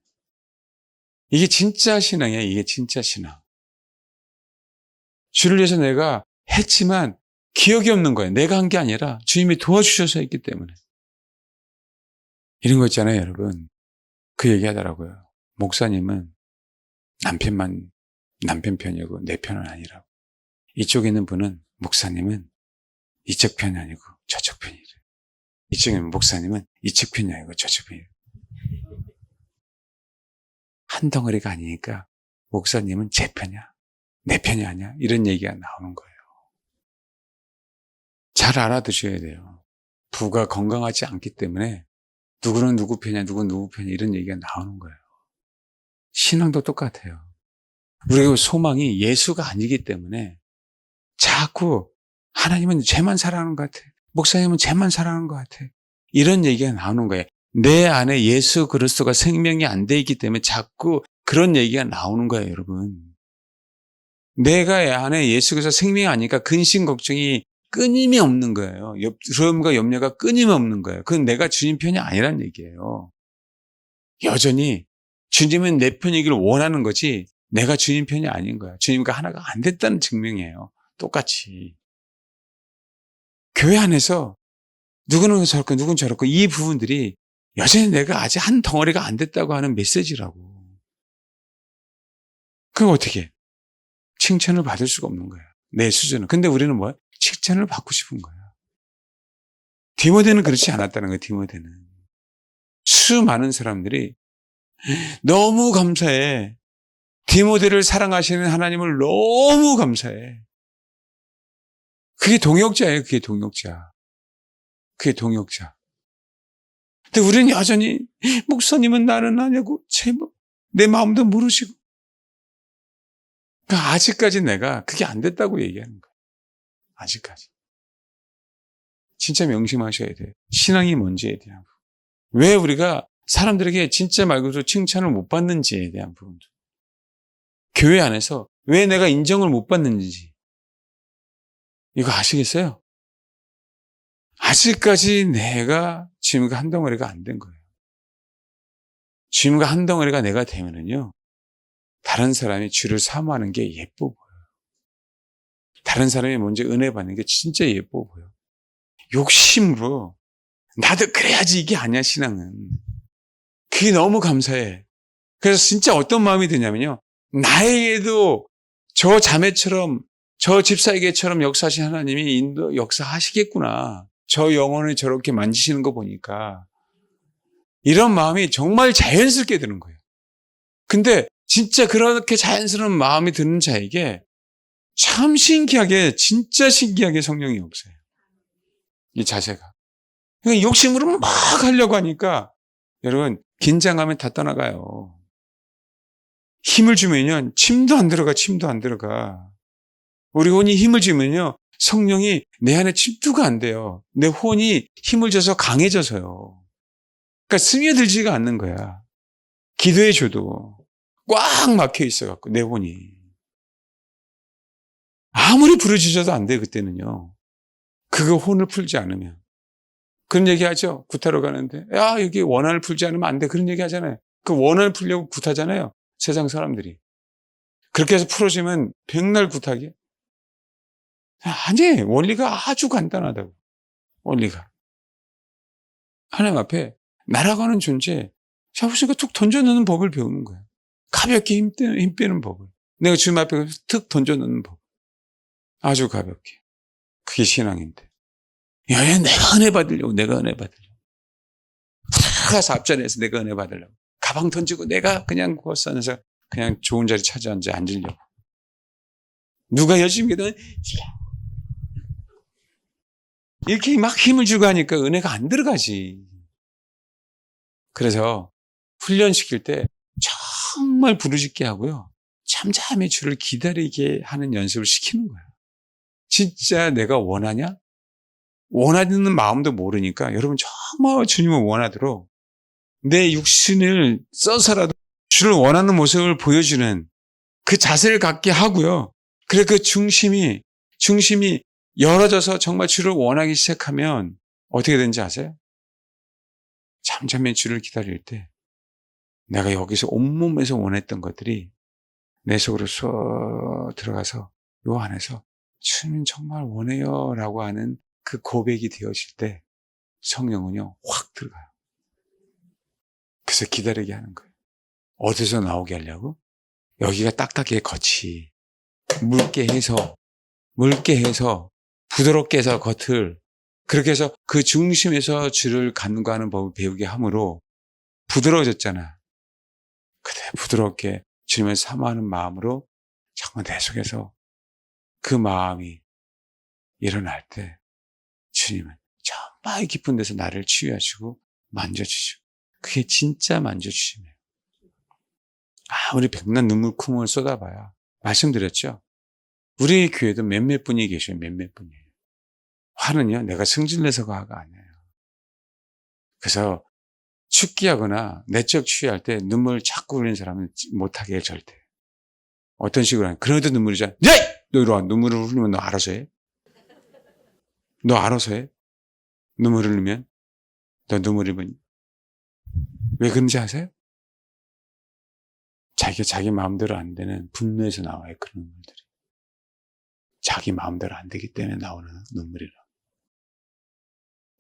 이게 진짜 신앙이에요. 이게 진짜 신앙. 주를 위해서 내가 했지만 기억이 없는 거예요. 내가 한 게 아니라 주님이 도와주셔서 했기 때문에. 이런 거 있잖아요, 여러분. 그 얘기 하더라고요. 목사님은 남편 편이고 내 편은 아니라고. 이쪽에 있는 분은 목사님은 이쪽 편이 아니고 저쪽 편이래. 이쪽에 있는 목사님은 이쪽 편이 아니고 저쪽 편이래. 한 덩어리가 아니니까 목사님은 제 편이야. 내 편이 아니야. 이런 얘기가 나오는 거예요. 잘 알아두셔야 돼요. 부가 건강하지 않기 때문에 누구는 누구 편이야, 누구는 누구 편이야 이런 얘기가 나오는 거예요. 신앙도 똑같아요. 우리의 소망이 예수가 아니기 때문에 자꾸 하나님은 쟤만 사랑하는 것 같아. 목사님은 쟤만 사랑하는 것 같아. 이런 얘기가 나오는 거예요. 내 안에 예수 그리스도가 생명이 안 돼 있기 때문에 자꾸 그런 얘기가 나오는 거예요, 여러분. 내가 안에 예수 그리스도 생명이 아니니까 근심 걱정이 끊임이 없는 거예요. 두려움과 염려가 끊임이 없는 거예요. 그건 내가 주님 편이 아니란 얘기예요. 여전히 주님은 내 편이기를 원하는 거지 내가 주님 편이 아닌 거야. 주님과 하나가 안 됐다는 증명이에요. 똑같이. 교회 안에서 누구는 저렇고 누구는 저렇고 이 부분들이 여전히 내가 아직 한 덩어리가 안 됐다고 하는 메시지라고. 그럼 어떻게 해? 칭찬을 받을 수가 없는 거야. 내 수준은. 근데 우리는 뭐야? 칭찬을 받고 싶은 거야. 디모데는 그렇지 않았다는 거예요. 디모데는. 수많은 사람들이 너무 감사해. 디모데를 사랑하시는 하나님을 너무 감사해. 그게 동역자예요. 그게 동역자. 그게 동역자. 근데 우리는 여전히 목사님은 나는 아니고 내 마음도 모르시고. 그러니까 아직까지 내가 그게 안 됐다고 얘기하는 거예요. 아직까지. 진짜 명심하셔야 돼요. 신앙이 뭔지에 대한 부분. 왜 우리가 사람들에게 진짜 말 그대로 칭찬을 못 받는지에 대한 부분도. 교회 안에서 왜 내가 인정을 못 받는지. 이거 아시겠어요? 아직까지 내가 주님과 한 덩어리가 안 된 거예요. 주님과 한 덩어리가 내가 되면은요, 다른 사람이 주를 사모하는 게 예뻐 보여요. 다른 사람이 먼저 은혜 받는 게 진짜 예뻐 보여. 욕심으로 나도 그래야지 이게 아니야, 신앙은. 그게 너무 감사해. 그래서 진짜 어떤 마음이 드냐면요, 나에게도 저 자매처럼 저 집사에게처럼 역사하신 하나님이 역사하시겠구나. 저 영혼을 저렇게 만지시는 거 보니까 이런 마음이 정말 자연스럽게 드는 거예요. 근데 진짜 그렇게 자연스러운 마음이 드는 자에게 참 신기하게, 진짜 신기하게 성령이 없어요. 이 자세가. 그러니까 욕심으로 막 하려고 하니까 여러분 긴장하면 다 떠나가요. 힘을 주면요 침도 안 들어가. 우리 혼이 힘을 주면요 성령이 내 안에 침투가 안 돼요. 내 혼이 힘을 줘서 강해져서요. 그러니까 스며들지가 않는 거야. 기도해줘도 꽉 막혀 있어갖고 내 혼이. 아무리 부르짖어도 안 돼 그때는요. 그거 혼을 풀지 않으면. 그런 얘기 하죠. 구타로 가는데. 야, 여기 원한을 풀지 않으면 안 돼. 그런 얘기 하잖아요. 그 원한을 풀려고 구타잖아요. 세상 사람들이. 그렇게 해서 풀어지면 백날 구타기. 아니, 원리가 아주 간단하다고. 원리가. 하나님 앞에 날아가는 존재, 잡으시니까 툭 던져넣는 법을 배우는 거예요. 가볍게 힘 빼는 법을. 내가 주님 앞에 툭 던져넣는 법. 아주 가볍게. 그게 신앙인데. 야, 내가 은혜 받으려고, 내가 은혜 받으려고. 가서 앞자리에서 내가 은혜 받으려고. 가방 던지고 내가 그냥 구웠어서 그냥 좋은 자리 찾아 앉으려고. 누가 열심히 기도하면 이렇게 막 힘을 주고 하니까 은혜가 안 들어가지. 그래서 훈련시킬 때 정말 부르짖게 하고요. 잠잠히 주를 기다리게 하는 연습을 시키는 거예요. 진짜 내가 원하냐? 원하는 마음도 모르니까 여러분 정말 주님을 원하도록 내 육신을 써서라도 주를 원하는 모습을 보여주는 그 자세를 갖게 하고요. 그래 그 중심이 열어져서 정말 주를 원하기 시작하면 어떻게 되는지 아세요? 잠잠히 주를 기다릴 때 내가 여기서 온몸에서 원했던 것들이 내 속으로 쏙 들어가서 요 안에서 주님 정말 원해요 라고 하는 그 고백이 되어질 때 성령은요 확 들어가요. 그래서 기다리게 하는 거예요. 어디서 나오게 하려고? 여기가 딱딱해 겉이 묽게 해서 부드럽게 해서 겉을 그렇게 해서 그 중심에서 주를 간과하는 법을 배우게 함으로 부드러워졌잖아. 그래 부드럽게 주님을 사모하는 마음으로 정말 내 속에서 그 마음이 일어날 때 주님은 정말 깊은 데서 나를 치유하시고 만져주시고 그게 진짜 만져주심이에요. 아무리 백날 눈물쿵을 쏟아봐야 말씀드렸죠. 우리 교회도 몇몇 분이 계셔요. 몇몇 분이에요. 화는요 내가 승질내서가 화가 아니에요. 그래서 축기하거나 내적 취할 때 눈물 자꾸 흘리는 사람은 못하게 해 절대. 어떤 식으로 하냐. 그래도 눈물이잖아. 네! 너 이리 와. 눈물을 흘리면 너 알아서 해. 너 알아서 해. 눈물 흘리면. 너 눈물 흘리면. 왜 그런지 아세요? 자기 마음대로 안 되는 분노에서 나와요. 그런 눈물들이. 자기 마음대로 안 되기 때문에 나오는 눈물이라.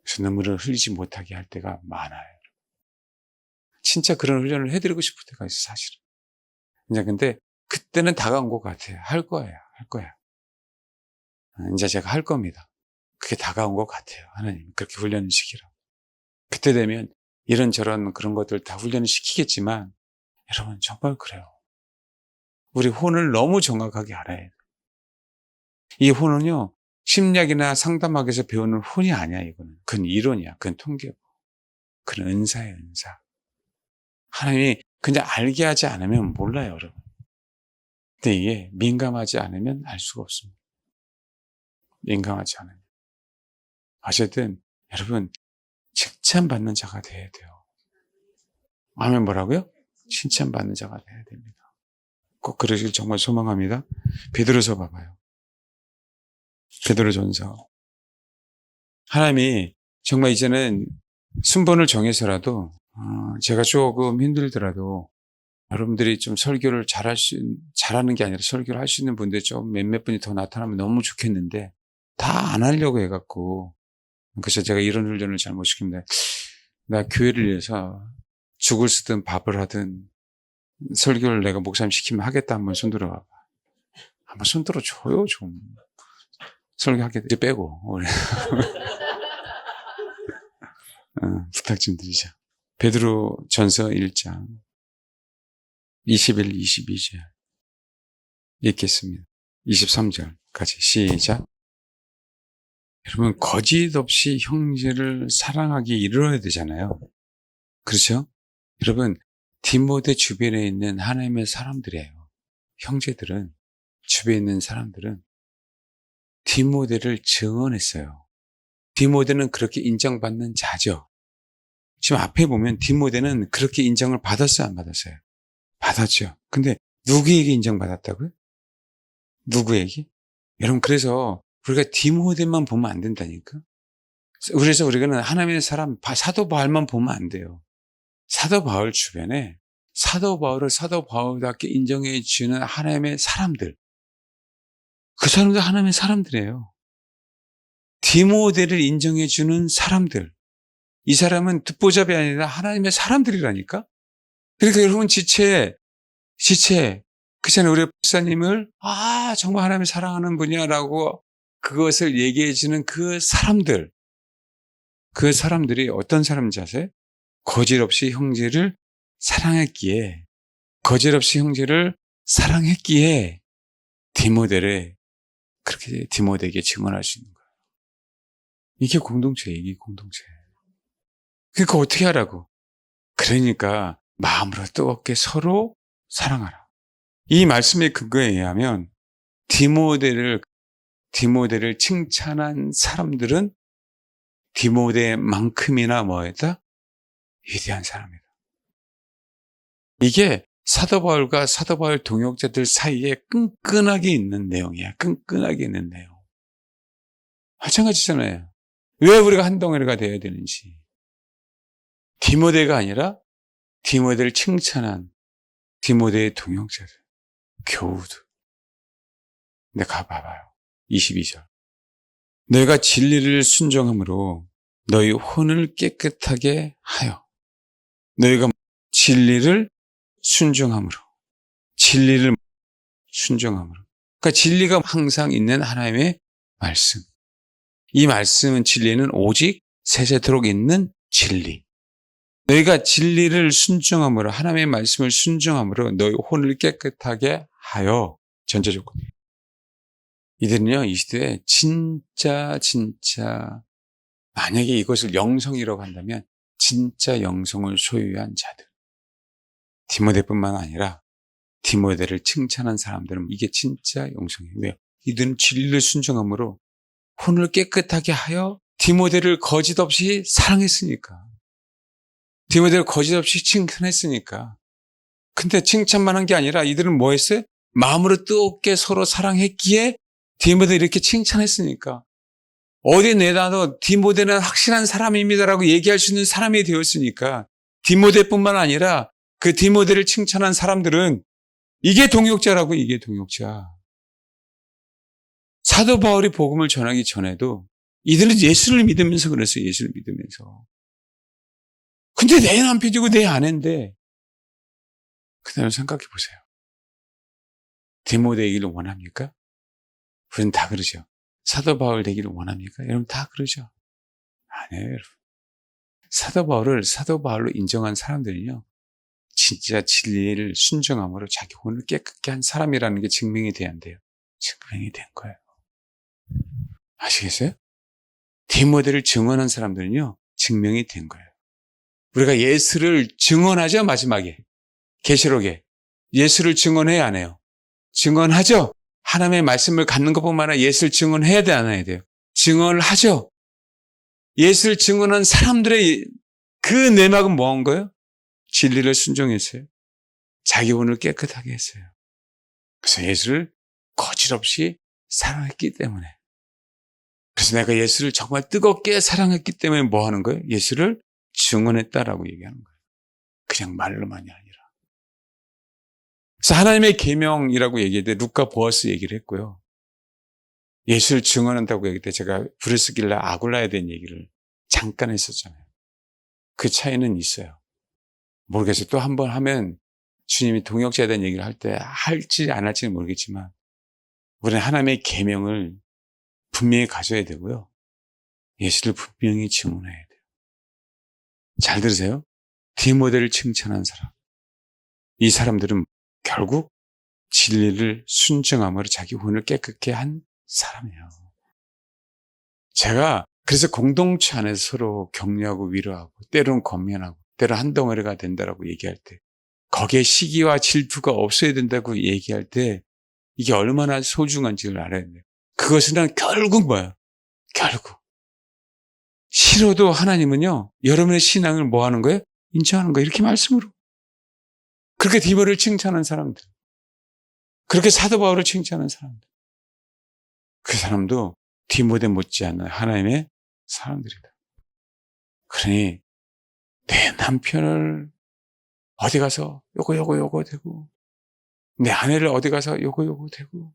그래서 눈물을 흘리지 못하게 할 때가 많아요. 진짜 그런 훈련을 해드리고 싶을 때가 있어 사실은. 그냥 근데 그때는 다가온 것 같아요. 할 거야. 이제 제가 할 겁니다. 그게 다가온 것 같아요. 하나님 그렇게 훈련을 시키라고. 그때 되면 이런저런 그런 것들 다 훈련을 시키겠지만 여러분 정말 그래요. 우리 혼을 너무 정확하게 알아야 돼요. 이 혼은요 심리학이나 상담학에서 배우는 혼이 아니야. 이거는 그건 이론이야. 그건 통계고 그건 은사예요. 은사. 하나님이 그냥 알게 하지 않으면 몰라요. 여러분. 근데 이게 민감하지 않으면 알 수가 없습니다. 민감하지 않으면. 어쨌든 여러분 칭찬받는 자가 돼야 돼요. 아멘 뭐라고요? 칭찬받는 자가 돼야 됩니다. 꼭 그러길 정말 소망합니다. 베드로서 봐봐요. 베드로전서. 하나님이 정말 이제는 순번을 정해서라도 제가 조금 힘들더라도 여러분들이 좀 설교를 잘하는 게 아니라 설교를 할 수 있는 분들이 좀 몇몇 분이 더 나타나면 너무 좋겠는데 다 안 하려고 해갖고 그래서 제가 이런 훈련을 잘 못 시킵니다. 나 교회를 위해서 죽을 쓰든 밥을 하든 설교를 내가 목사님 시키면 하겠다. 한번 손들어 봐봐. 한번 손들어 줘요 좀. 설교하게 이제 빼고 부탁 좀 드리자. 베드로전서 1장 21, 22절 읽겠습니다. 23절까지 시작. 여러분 거짓 없이 형제를 사랑하기 이르러야 되잖아요. 그렇죠? 여러분 디모데 주변에 있는 하나님의 사람들이에요. 형제들은 주변에 있는 사람들은 디모데를 증언했어요. 디모데는 그렇게 인정받는 자죠. 지금 앞에 보면 디모데는 그렇게 인정을 받았어요? 안 받았어요? 받았죠. 근데 누구에게 인정받았다고요? 누구에게? 여러분 그래서 우리가 디모데만 보면 안 된다니까. 그래서 우리는 하나님의 사람, 사도 바울만 보면 안 돼요. 사도 바울 주변에 사도 바울을 사도 바울답게 인정해 주는 하나님의 사람들, 그 사람들 하나님의 사람들이에요. 디모데를 인정해 주는 사람들, 이 사람은 듣보잡이 아니라 하나님의 사람들이라니까. 그러니까 여러분 지체 그렇잖아요. 우리 목사님을 정말 하나님을 사랑하는 분이야라고 그것을 얘기해 주는 그 사람들이 어떤 사람인지 아세요? 거짓없이 형제를 사랑했기에 디모데를 그렇게 디모데에게 증언할 수 있는 거예요. 이게 공동체예요. 이게 공동체. 그러니까 어떻게 하라고? 그러니까 마음으로 뜨겁게 서로 사랑하라. 이 말씀의 근거에 의하면 디모데를 칭찬한 사람들은 디모데만큼이나 뭐였다? 위대한 사람이다. 이게 사도 바울과 사도 바울 동역자들 사이에 끈끈하게 있는 내용이야. 끈끈하게 있는 내용. 마찬가지잖아요. 왜 우리가 한 덩어리가 되어야 되는지. 디모데가 아니라 디모데를 칭찬한 디모데의 동역자들, 교우들. 근데 가봐봐요. 22절. 너희가 진리를 순종함으로 너희 혼을 깨끗하게 하여. 너희가 진리를 순종함으로. 그러니까 진리가 항상 있는 하나님의 말씀. 이 말씀은 진리는 오직 세세토록 있는 진리. 너희가 진리를 순종함으로, 하나님의 말씀을 순종함으로 너희 혼을 깨끗하게 하여. 전제 조건. 이들은요, 이 시대에 진짜 만약에 이것을 영성이라고 한다면 진짜 영성을 소유한 자들. 디모데뿐만 아니라 디모데를 칭찬한 사람들은 이게 진짜 영성이에요. 왜요? 이들은 진리를 순종함으로 혼을 깨끗하게 하여 디모데를 거짓없이 사랑했으니까. 디모데를 거짓없이 칭찬했으니까. 근데 칭찬만 한 게 아니라 이들은 뭐 했어요? 마음으로 뜨겁게 서로 사랑했기에 디모데를 이렇게 칭찬했으니까. 어디 내놔도 디모데는 확실한 사람입니다라고 얘기할 수 있는 사람이 되었으니까. 디모데뿐만 아니라 그 디모데를 칭찬한 사람들은 이게 동역자라고. 이게 동역자. 사도 바울이 복음을 전하기 전에도 이들은 예수를 믿으면서 그랬어요. 예수를 믿으면서. 근데 내 남편이고 내 아내인데. 그다음에 생각해 보세요. 디모데이기를 원합니까? 우리는 다 그러죠. 사도 바울 되기를 원합니까? 여러분 다 그러죠. 아니에요, 여러분. 사도 바울로 인정한 사람들은요, 진짜 진리를 순종함으로 자기 혼을 깨끗게 한 사람이라는 게 증명이 돼야 한대요. 증명이 된 거예요. 아시겠어요? 디모데를 증언한 사람들은요, 증명이 된 거예요. 우리가 예수를 증언하죠, 마지막에. 계시록에. 예수를 증언해야 안 해요? 증언하죠? 하나님의 말씀을 갖는 것뿐만 아니라 예수를 증언해야 돼, 안 해야 돼요? 증언을 하죠? 예수를 증언한 사람들의 그 내막은 뭐 한 거예요? 진리를 순종했어요. 자기 혼을 깨끗하게 했어요. 그래서 예수를 거짓없이 사랑했기 때문에. 그래서 내가 예수를 정말 뜨겁게 사랑했기 때문에 뭐 하는 거예요? 예수를 증언했다라고 얘기하는 거예요. 그냥 말로만이 아니라. 그래서 하나님의 계명이라고 얘기할 때 루카 보아스 얘기를 했고요. 예수를 증언한다고 얘기할 때 제가 브리스길라 아굴라에 대한 얘기를 잠깐 했었잖아요. 그 차이는 있어요. 모르겠어요. 또 한 번 하면 주님이 동역자에 대한 얘기를 할 때 할지 안 할지는 모르겠지만 우리는 하나님의 계명을 분명히 가져야 되고요. 예수를 분명히 증언해야 돼요. 잘 들으세요. 디모데를 칭찬한 사람. 이 사람들은 결국 진리를 순종함으로 자기 혼을 깨끗게 한 사람이에요. 제가 그래서 공동체 안에서 서로 격려하고 위로하고 때로는 권면하고 때로 한 덩어리가 된다라고 얘기할 때 거기에 시기와 질투가 없어야 된다고 얘기할 때 이게 얼마나 소중한지를 알아야 돼요. 그것은 결국 뭐예요? 결국 싫어도 하나님은요 여러분의 신앙을 뭐 하는 거예요? 인정하는 거예요. 이렇게 말씀으로. 그렇게 디모데를 칭찬한 사람들, 그렇게 사도 바울을 칭찬한 사람들, 그 사람도 디모데 못지않은 하나님의 사람들이다. 그러니 내 남편을 어디 가서 요거 되고, 내 아내를 어디 가서 요거 되고,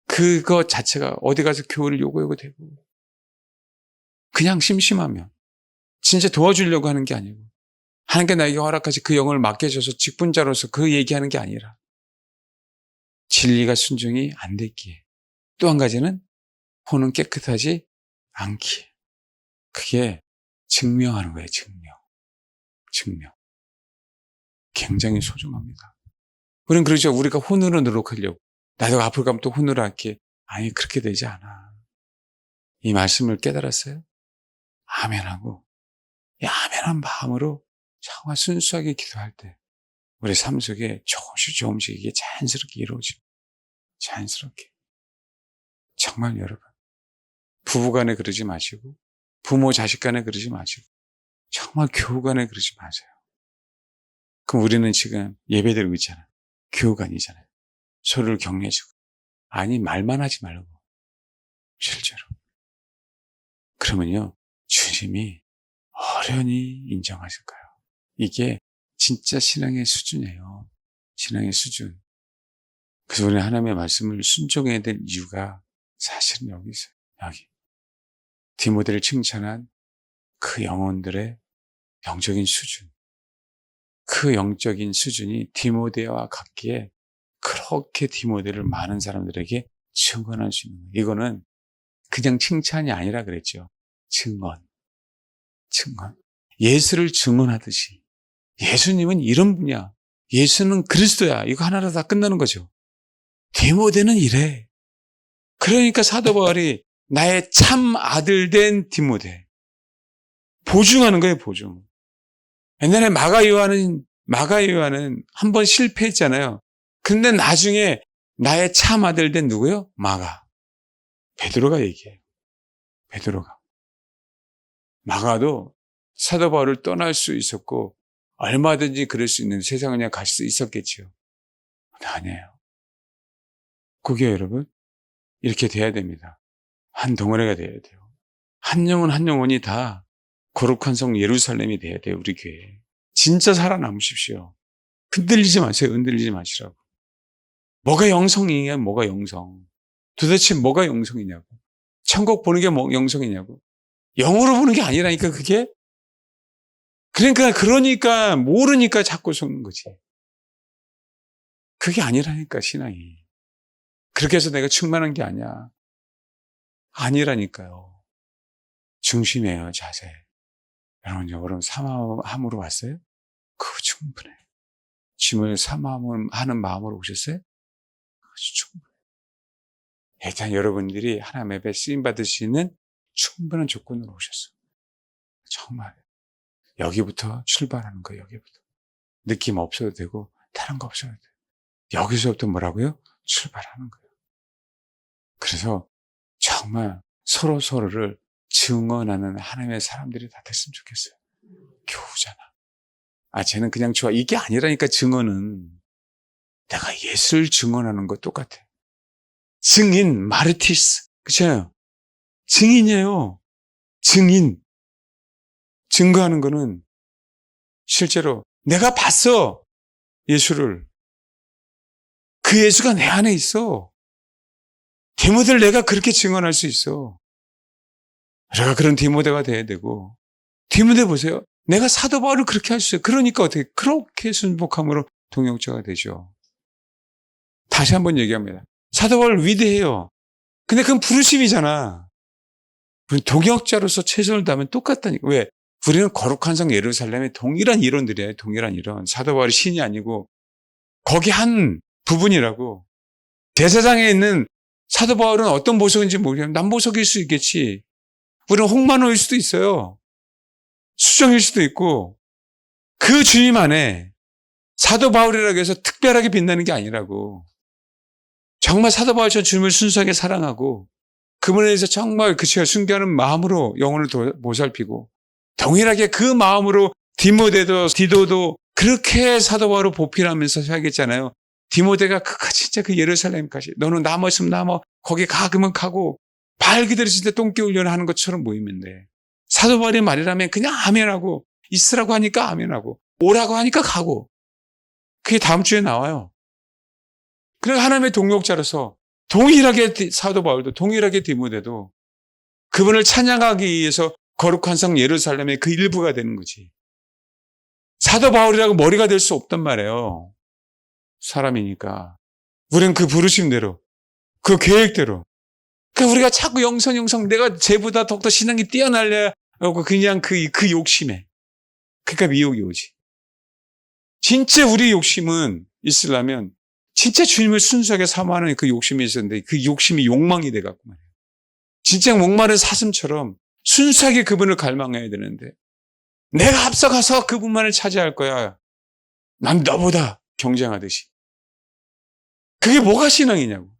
그거 자체가 어디 가서 교회를 요거 되고, 그냥 심심하면 진짜 도와주려고 하는 게 아니고, 하나님께 나에게 허락하시 그 영혼을 맡겨줘서 직분자로서 그 얘기하는 게 아니라 진리가 순종이 안 됐기에, 또 한 가지는 혼은 깨끗하지 않기에, 그게 증명하는 거예요. 증명. 굉장히 소중합니다. 우리는 그러죠. 우리가 혼으로 노력하려고, 나도 앞으로 가면 또 혼으로 할게. 아니, 그렇게 되지 않아. 이 말씀을 깨달았어요? 아멘하고, 이 아멘한 마음으로 정말 순수하게 기도할 때 우리 삶 속에 조금씩 이게 자연스럽게 이루어집니다. 자연스럽게. 정말 여러분, 부부간에 그러지 마시고, 부모 자식 간에 그러지 마시고, 정말 교우 간에 그러지 마세요. 그럼 우리는 지금 예배드리고 있잖아요. 교우간이잖아요. 서로를 격려해주고. 아니, 말만 하지 말고 실제로. 그러면요, 주님이 어련히 인정하실 거예요. 이게 진짜 신앙의 수준이에요. 신앙의 수준. 그래서 우리는 하나님의 말씀을 순종해야 될 이유가 사실은 여기 있어요. 여기. 디모데를 칭찬한 그 영혼들의 영적인 수준. 그 영적인 수준이 디모데와 같기에 그렇게 디모데를 많은 사람들에게 증언할 수 있는 거예요. 이거는 그냥 칭찬이 아니라 그랬죠. 증언. 예수를 증언하듯이. 예수님은 이런 분이야. 예수는 그리스도야. 이거 하나로 다 끝나는 거죠. 디모데는 이래. 그러니까 사도 바울이 나의 참 아들 된 디모데. 보증하는 거예요, 보증. 옛날에 마가 요한은 한 번 실패했잖아요. 근데 나중에 나의 참 아들 된 누구요? 마가. 베드로가 얘기해요. 베드로가. 마가도 사도 바울을 떠날 수 있었고 얼마든지 그럴 수 있는 세상을 그냥 갈 수 있었겠죠. 아니에요. 그게 여러분 이렇게 돼야 됩니다. 한 덩어리가 돼야 돼요. 한 영혼이 다 거룩한 성 예루살렘이 돼야 돼요. 우리 교회에. 진짜 살아남으십시오. 흔들리지 마시라고. 뭐가 영성이냐, 뭐가 영성. 도대체 뭐가 영성이냐고. 천국 보는 게 뭐 영성이냐고. 영으로 보는 게 아니라니까, 그게. 그러니까 모르니까 자꾸 속는 거지. 그게 아니라니까, 신앙이. 그렇게 해서 내가 충만한 게 아니야. 아니라니까요. 중심이에요, 자세. 여러분 사모함으로 왔어요? 그거 충분해. 짐을 사모하는 마음으로 오셨어요? 그거 충분해. 일단 여러분들이 하나님의 앞에 쓰임받을 수 있는 충분한 조건으로 오셨어. 정말. 여기부터 출발하는 거예요, 여기부터. 느낌 없어도 되고, 다른 거 없어도 돼요. 여기서부터 뭐라고요? 출발하는 거예요. 그래서 정말 서로를 증언하는 하나님의 사람들이 다 됐으면 좋겠어요. 교우잖아. 쟤는 그냥 좋아. 이게 아니라니까, 증언은. 내가 예수를 증언하는 거 똑같아. 증인, 마르티스. 그쵸? 증인이에요. 증인. 증거하는 거는 실제로 내가 봤어. 예수를. 그 예수가 내 안에 있어. 디모데를 내가 그렇게 증언할 수 있어. 내가 그런 디모데가 돼야 되고. 디모데 보세요. 내가 사도 바울을 그렇게 할 수 있어요. 그러니까 어떻게 그렇게 순복함으로 동역자가 되죠. 다시 한번 얘기합니다. 사도 바울 위대해요. 근데 그건 부르심이잖아. 동역자로서 최선을 다하면 똑같다니까. 왜? 우리는 거룩한 성 예루살렘의 동일한 이론들이에요. 동일한 이론. 사도 바울이 신이 아니고 거기 한 부분이라고. 대사장에 있는 사도 바울은 어떤 보석인지 모르겠는데 남보석일 수 있겠지. 우리는 홍만호일 수도 있어요. 수정일 수도 있고. 그 주님 안에 사도 바울이라고 해서 특별하게 빛나는 게 아니라고. 정말 사도 바울처럼 주님을 순수하게 사랑하고 그분에 대해서 정말 그치가 순교하는 마음으로 영혼을 보살피고 동일하게 그 마음으로 디도도 그렇게 사도 바울을 보필하면서 살겠잖아요. 디모데가 진짜 그 예루살렘까지 너는 남았으면 남아 거기 가 그러면 가고 발 그대로 진짜 똥개 훈련하는 것처럼 모이면 돼. 사도 바울의 말이라면 그냥 아멘하고, 있으라고 하니까 아멘하고, 오라고 하니까 가고. 그게 다음 주에 나와요. 그러니까 하나님의 동역자로서 동일하게 사도 바울도 동일하게 디모데도 그분을 찬양하기 위해서 거룩한 성 예루살렘의 그 일부가 되는 거지. 사도 바울이라고 머리가 될 수 없단 말이에요. 사람이니까. 우리는 그 부르심대로, 그 계획대로. 그러니까 우리가 자꾸 영성 내가 쟤보다 더욱더 신앙이 뛰어날려야 하고 그냥 그 욕심에. 그러니까 미혹이 오지. 진짜 우리 욕심은 있으려면 진짜 주님을 순수하게 사모하는 그 욕심이 있었는데 그 욕심이 욕망이 돼갖고 말이에요. 진짜 목마른 사슴처럼 순수하게 그분을 갈망해야 되는데 내가 앞서가서 그분만을 차지할 거야. 난 너보다 경쟁하듯이. 그게 뭐가 신앙이냐고.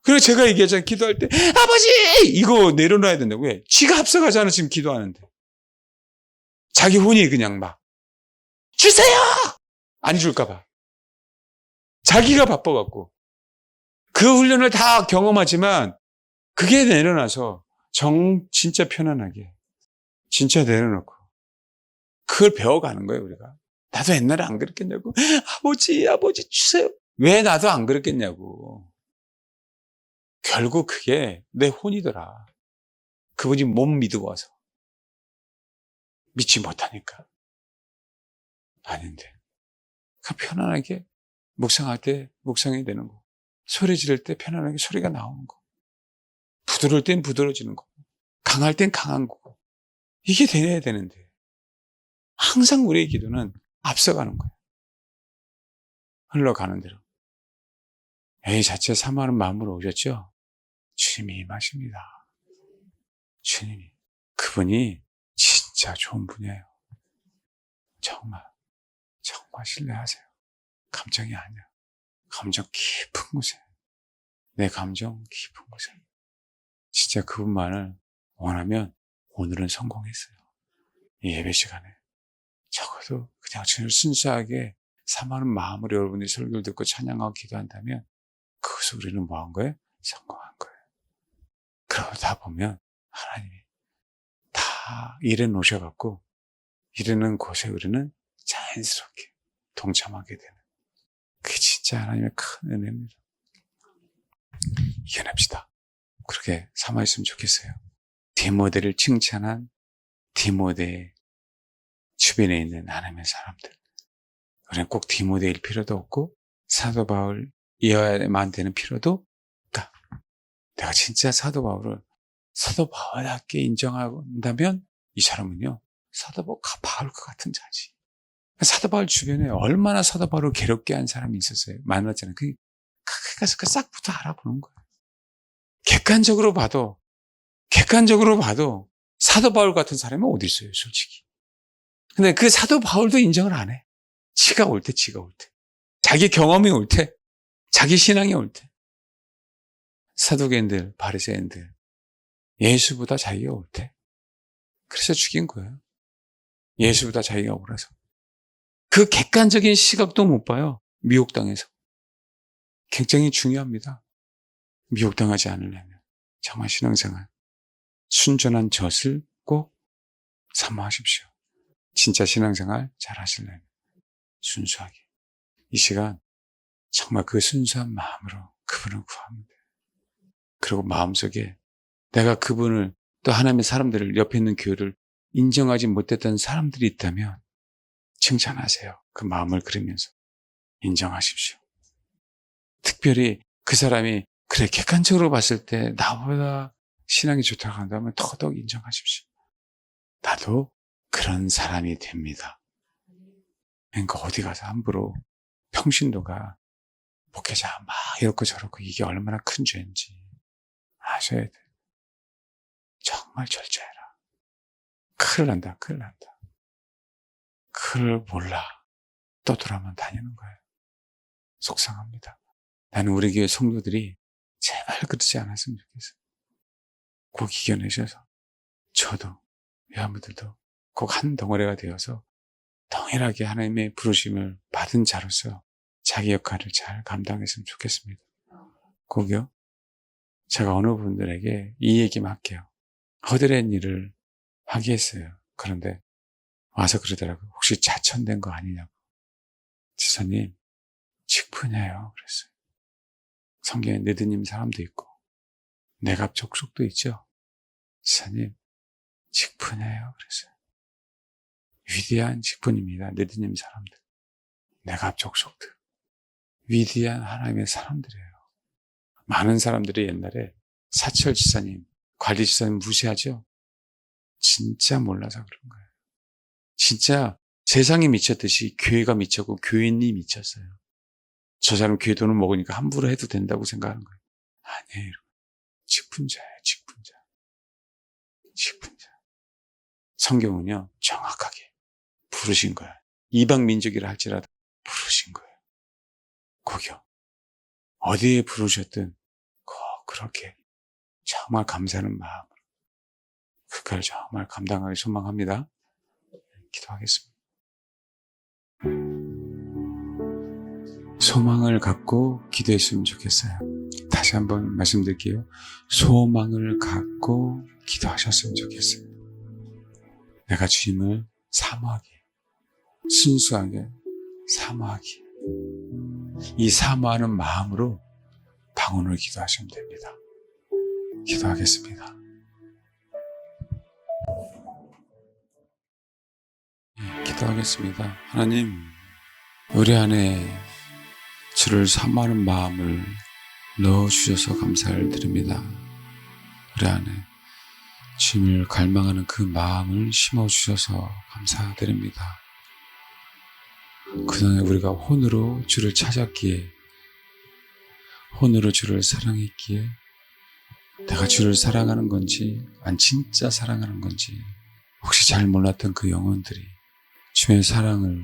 그래서 제가 얘기하잖아요. 기도할 때 아버지! 이거 내려놔야 된다고. 왜? 지가 앞서가잖아 지금 기도하는데. 자기 혼이 그냥 막 주세요! 안 줄까 봐. 자기가 바빠갖고. 그 훈련을 다 경험하지만 그게 내려놔서 진짜 편안하게 진짜 내려놓고 그걸 배워가는 거예요 우리가. 나도 옛날에 안 그랬겠냐고. 아버지 주세요. 왜 나도 안 그랬겠냐고. 결국 그게 내 혼이더라. 그분이 못 믿어와서. 믿지 못하니까. 아닌데. 편안하게 묵상할 때 묵상이 되는 거. 소리 지를 때 편안하게 소리가 나오는 거. 부드러울 땐 부드러워지는 거. 강할 땐 강한 거고. 이게 돼야 되는데. 항상 우리의 기도는 앞서가는 거예요. 흘러가는 대로. A 자체 사모하는 마음으로 오셨죠? 주님이 임하십니다. 주님이. 그분이 진짜 좋은 분이에요. 정말 신뢰하세요. 감정이 아니야. 감정 깊은 곳에. 내 감정 깊은 곳에. 진짜 그분만을 원하면 오늘은 성공했어요. 이 예배 시간에. 적어도 그냥 주님을 순수하게 사모하는 마음으로 여러분이 설교를 듣고 찬양하고 기도한다면 그것을 우리는 뭐 한 거예요? 성공한 거예요. 그러다 보면 하나님이 다 일해 놓으셔갖고 이르는 곳에 우리는 자연스럽게 동참하게 되는 그게 진짜 하나님의 큰 은혜입니다. 이겨냅시다. 그렇게 삼아있으면 좋겠어요. 디모데를 칭찬한 디모데의 주변에 있는 하나님의 사람들. 우리는 꼭 디모데일 필요도 없고 사도 바울이어야만 되는 필요도 없다. 내가 진짜 사도 바울을 사도 바울답게 인정한다면 이 사람은요 사도 바울과 같은 자지. 사도 바울 주변에 얼마나 사도 바울을 괴롭게 한 사람이 있었어요. 많았잖아요. 그게 가서 그 싹부터 알아보는 거예요. 객관적으로 봐도 사도 바울 같은 사람이 어디 있어요, 솔직히. 근데 그 사도 바울도 인정을 안 해. 지가 올 때. 자기 경험이 올 때. 자기 신앙이 올 때. 사두개인들, 바리새인들. 예수보다 자기가 올 때. 그래서 죽인 거예요. 예수보다 자기가 오라서. 그 객관적인 시각도 못 봐요. 미혹당해서. 굉장히 중요합니다. 미혹당하지 않으려면. 정말 신앙생활. 순전한 젖을 꼭 사모하십시오. 진짜 신앙생활 잘 하시려면. 순수하게. 이 시간 정말 그 순수한 마음으로 그분을 구합니다. 그리고 마음속에 내가 그분을 또 하나님의 사람들을 옆에 있는 교회를 인정하지 못했던 사람들이 있다면 칭찬하세요. 그 마음을 그리면서 인정하십시오. 특별히 그 사람이 그래 객관적으로 봤을 때 나보다 신앙이 좋다고 한다면 더더욱 인정하십시오. 나도 그런 사람이 됩니다. 그러니까 어디 가서 함부로 평신도가 목회자 막 이렇고 저렇고 이게 얼마나 큰 죄인지 아셔야 돼. 정말 절제해라. 큰일 난다. 그걸 몰라. 떠돌아만 다니는 거예요. 속상합니다. 나는 우리 교회 성도들이 제발 그러지 않았으면 좋겠어요. 꼭 이겨내셔서 저도 여러분들도 꼭 한 덩어리가 되어서 동일하게 하나님의 부르심을 받은 자로서 자기 역할을 잘 감당했으면 좋겠습니다. 꼭요. 제가 어느 분들에게 이 얘기만 할게요. 허드렛 일을 했어요. 그런데 와서 그러더라고요. 혹시 자천된 거 아니냐고. 지사님, 직분이에요. 그랬어요. 성경에 느드님 사람도 있고, 내갑 족속도 있죠. 지사님, 직분이에요. 그랬어요. 위대한 직분입니다. 느드님 사람들. 내갑 족속들. 위대한 하나님의 사람들이에요. 많은 사람들이 옛날에 사철 지사님, 관리 지사님 무시하죠? 진짜 몰라서 그런 거예요. 진짜 세상이 미쳤듯이 교회가 미쳤고 교인이 미쳤어요. 저 사람 교회 돈을 먹으니까 함부로 해도 된다고 생각하는 거예요. 아니에요. 직분자예요. 직분자. 직분자. 성경은요, 정확하게 부르신 거예요. 이방 민족이라 할지라도 부르신 거예요. 거기요. 어디에 부르셨든 꼭 그렇게 정말 감사하는 마음으로 그걸 정말 감당하기 소망합니다. 기도하겠습니다. 소망을 갖고 기도했으면 좋겠어요. 다시 한번 말씀드릴게요. 소망을 갖고 기도하셨으면 좋겠어요. 내가 주님을 사모하기에, 순수하게 사모하기에, 이 사모하는 마음으로 방언을 기도하시면 됩니다. 기도하겠습니다. 기도하겠습니다. 하나님, 우리 안에 주를 사모하는 마음을 넣어주셔서 감사를 드립니다. 우리 안에 주님을 갈망하는 그 마음을 심어주셔서 감사드립니다. 그동안에 우리가 혼으로 주를 찾았기에, 혼으로 주를 사랑했기에, 내가 주를 사랑하는 건지 안 진짜 사랑하는 건지 혹시 잘 몰랐던 그 영혼들이 주의 사랑을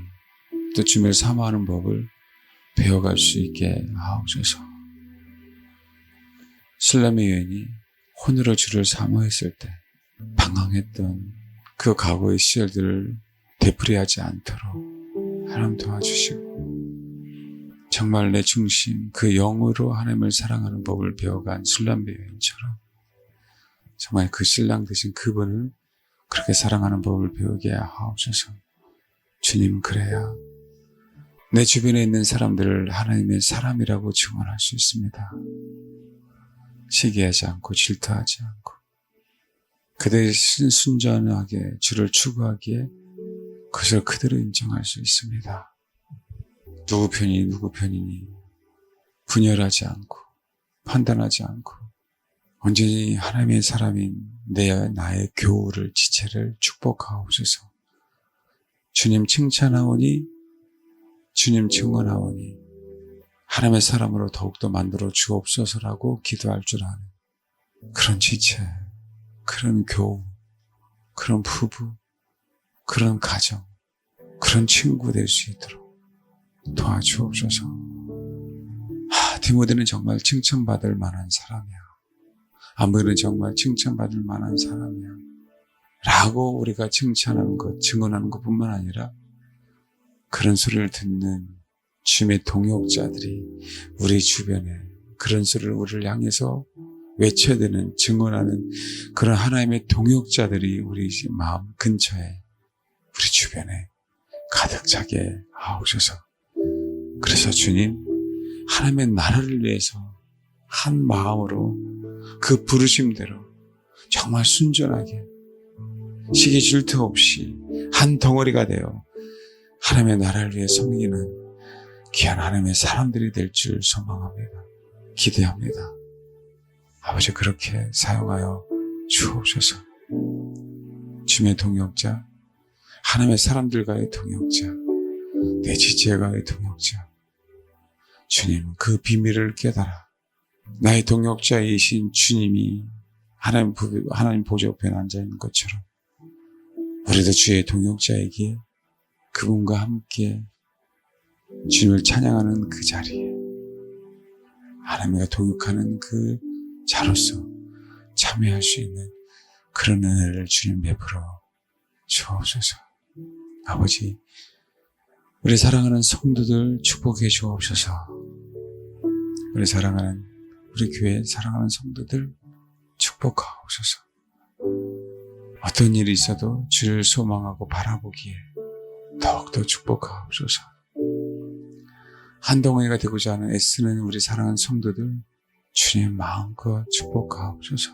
또 주님을 사모하는 법을 배워갈 수 있게 하옵소서. 술람의 여인이 혼으로 주를 사모했을 때 방황했던 그 과거의 시절들을 되풀이하지 않도록 하나님 도와주시고, 정말 내 중심 그 영으로 하나님을 사랑하는 법을 배워간 술람의 여인처럼 정말 그 신랑 되신 그분을 그렇게 사랑하는 법을 배우게 하옵소서. 주님, 그래야 내 주변에 있는 사람들을 하나님의 사람이라고 증언할 수 있습니다. 시기하지 않고 질투하지 않고 그들이 순전하게 주를 추구하기에 그것을 그대로 인정할 수 있습니다. 누구 편이니 누구 편이니 분열하지 않고 판단하지 않고 언제니 하나님의 사람인 나의 교우를 지체를 축복하옵소서. 주님 칭찬하오니 주님 증언하오니 하나님의 사람으로 더욱더 만들어 주옵소서라고 기도할 줄 아는 그런 지체, 그런 교우, 그런 부부, 그런 가정, 그런 친구 될 수 있도록 도와주옵소서. 디모데는 정말 칭찬받을 만한 사람이야. 아무래도 정말 칭찬받을 만한 사람이야 라고 우리가 칭찬하는 것, 증언하는 것뿐만 아니라 그런 소리를 듣는 주님의 동역자들이 우리 주변에 그런 소리를 우리를 향해서 외쳐야 되는, 증언하는 그런 하나님의 동역자들이 우리 마음 근처에, 우리 주변에 가득 차게 하옵소서. 그래서 주님, 하나님의 나라를 위해서 한 마음으로 그 부르심대로 정말 순전하게 시기 질투 없이 한 덩어리가 되어 하나님의 나라를 위해 섬기는 귀한 하나님의 사람들이 될 줄 소망합니다. 기대합니다. 아버지, 그렇게 사용하여 주옵소서. 주님의 동역자, 하나님의 사람들과의 동역자, 내 지체와의 동역자, 주님 그 비밀을 깨달아 나의 동역자이신 주님이 하나님 보좌 옆에 앉아있는 것처럼 우리도 주의 동역자이기에 그분과 함께 주님을 찬양하는 그 자리에 하나님과 동역하는 그 자로서 참여할 수 있는 그런 은혜를 주님 베풀어 주옵소서. 아버지, 우리 사랑하는 성도들 축복해 주옵소서. 우리 사랑하는 우리 교회 사랑하는 성도들 축복하옵소서. 어떤 일이 있어도 주를 소망하고 바라보기에 더욱더 축복하옵소서. 한 덩어리가 되고자 하는 애쓰는 우리 사랑하는 성도들 주님 마음껏 축복하옵소서.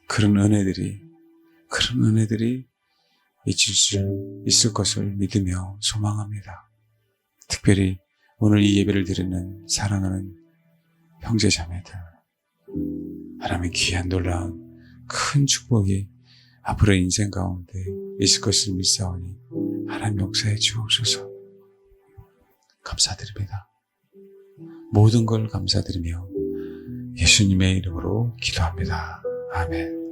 그런 은혜들이 미칠 수 있을 것을 믿으며 소망합니다. 특별히 오늘 이 예배를 드리는 사랑하는 형제 자매들, 하나님의 귀한 놀라운 큰 축복이 앞으로 인생 가운데 있을 것을 믿사오니 하나님 역사해 주옵소서. 감사드립니다. 모든 걸 감사드리며 예수님의 이름으로 기도합니다. 아멘.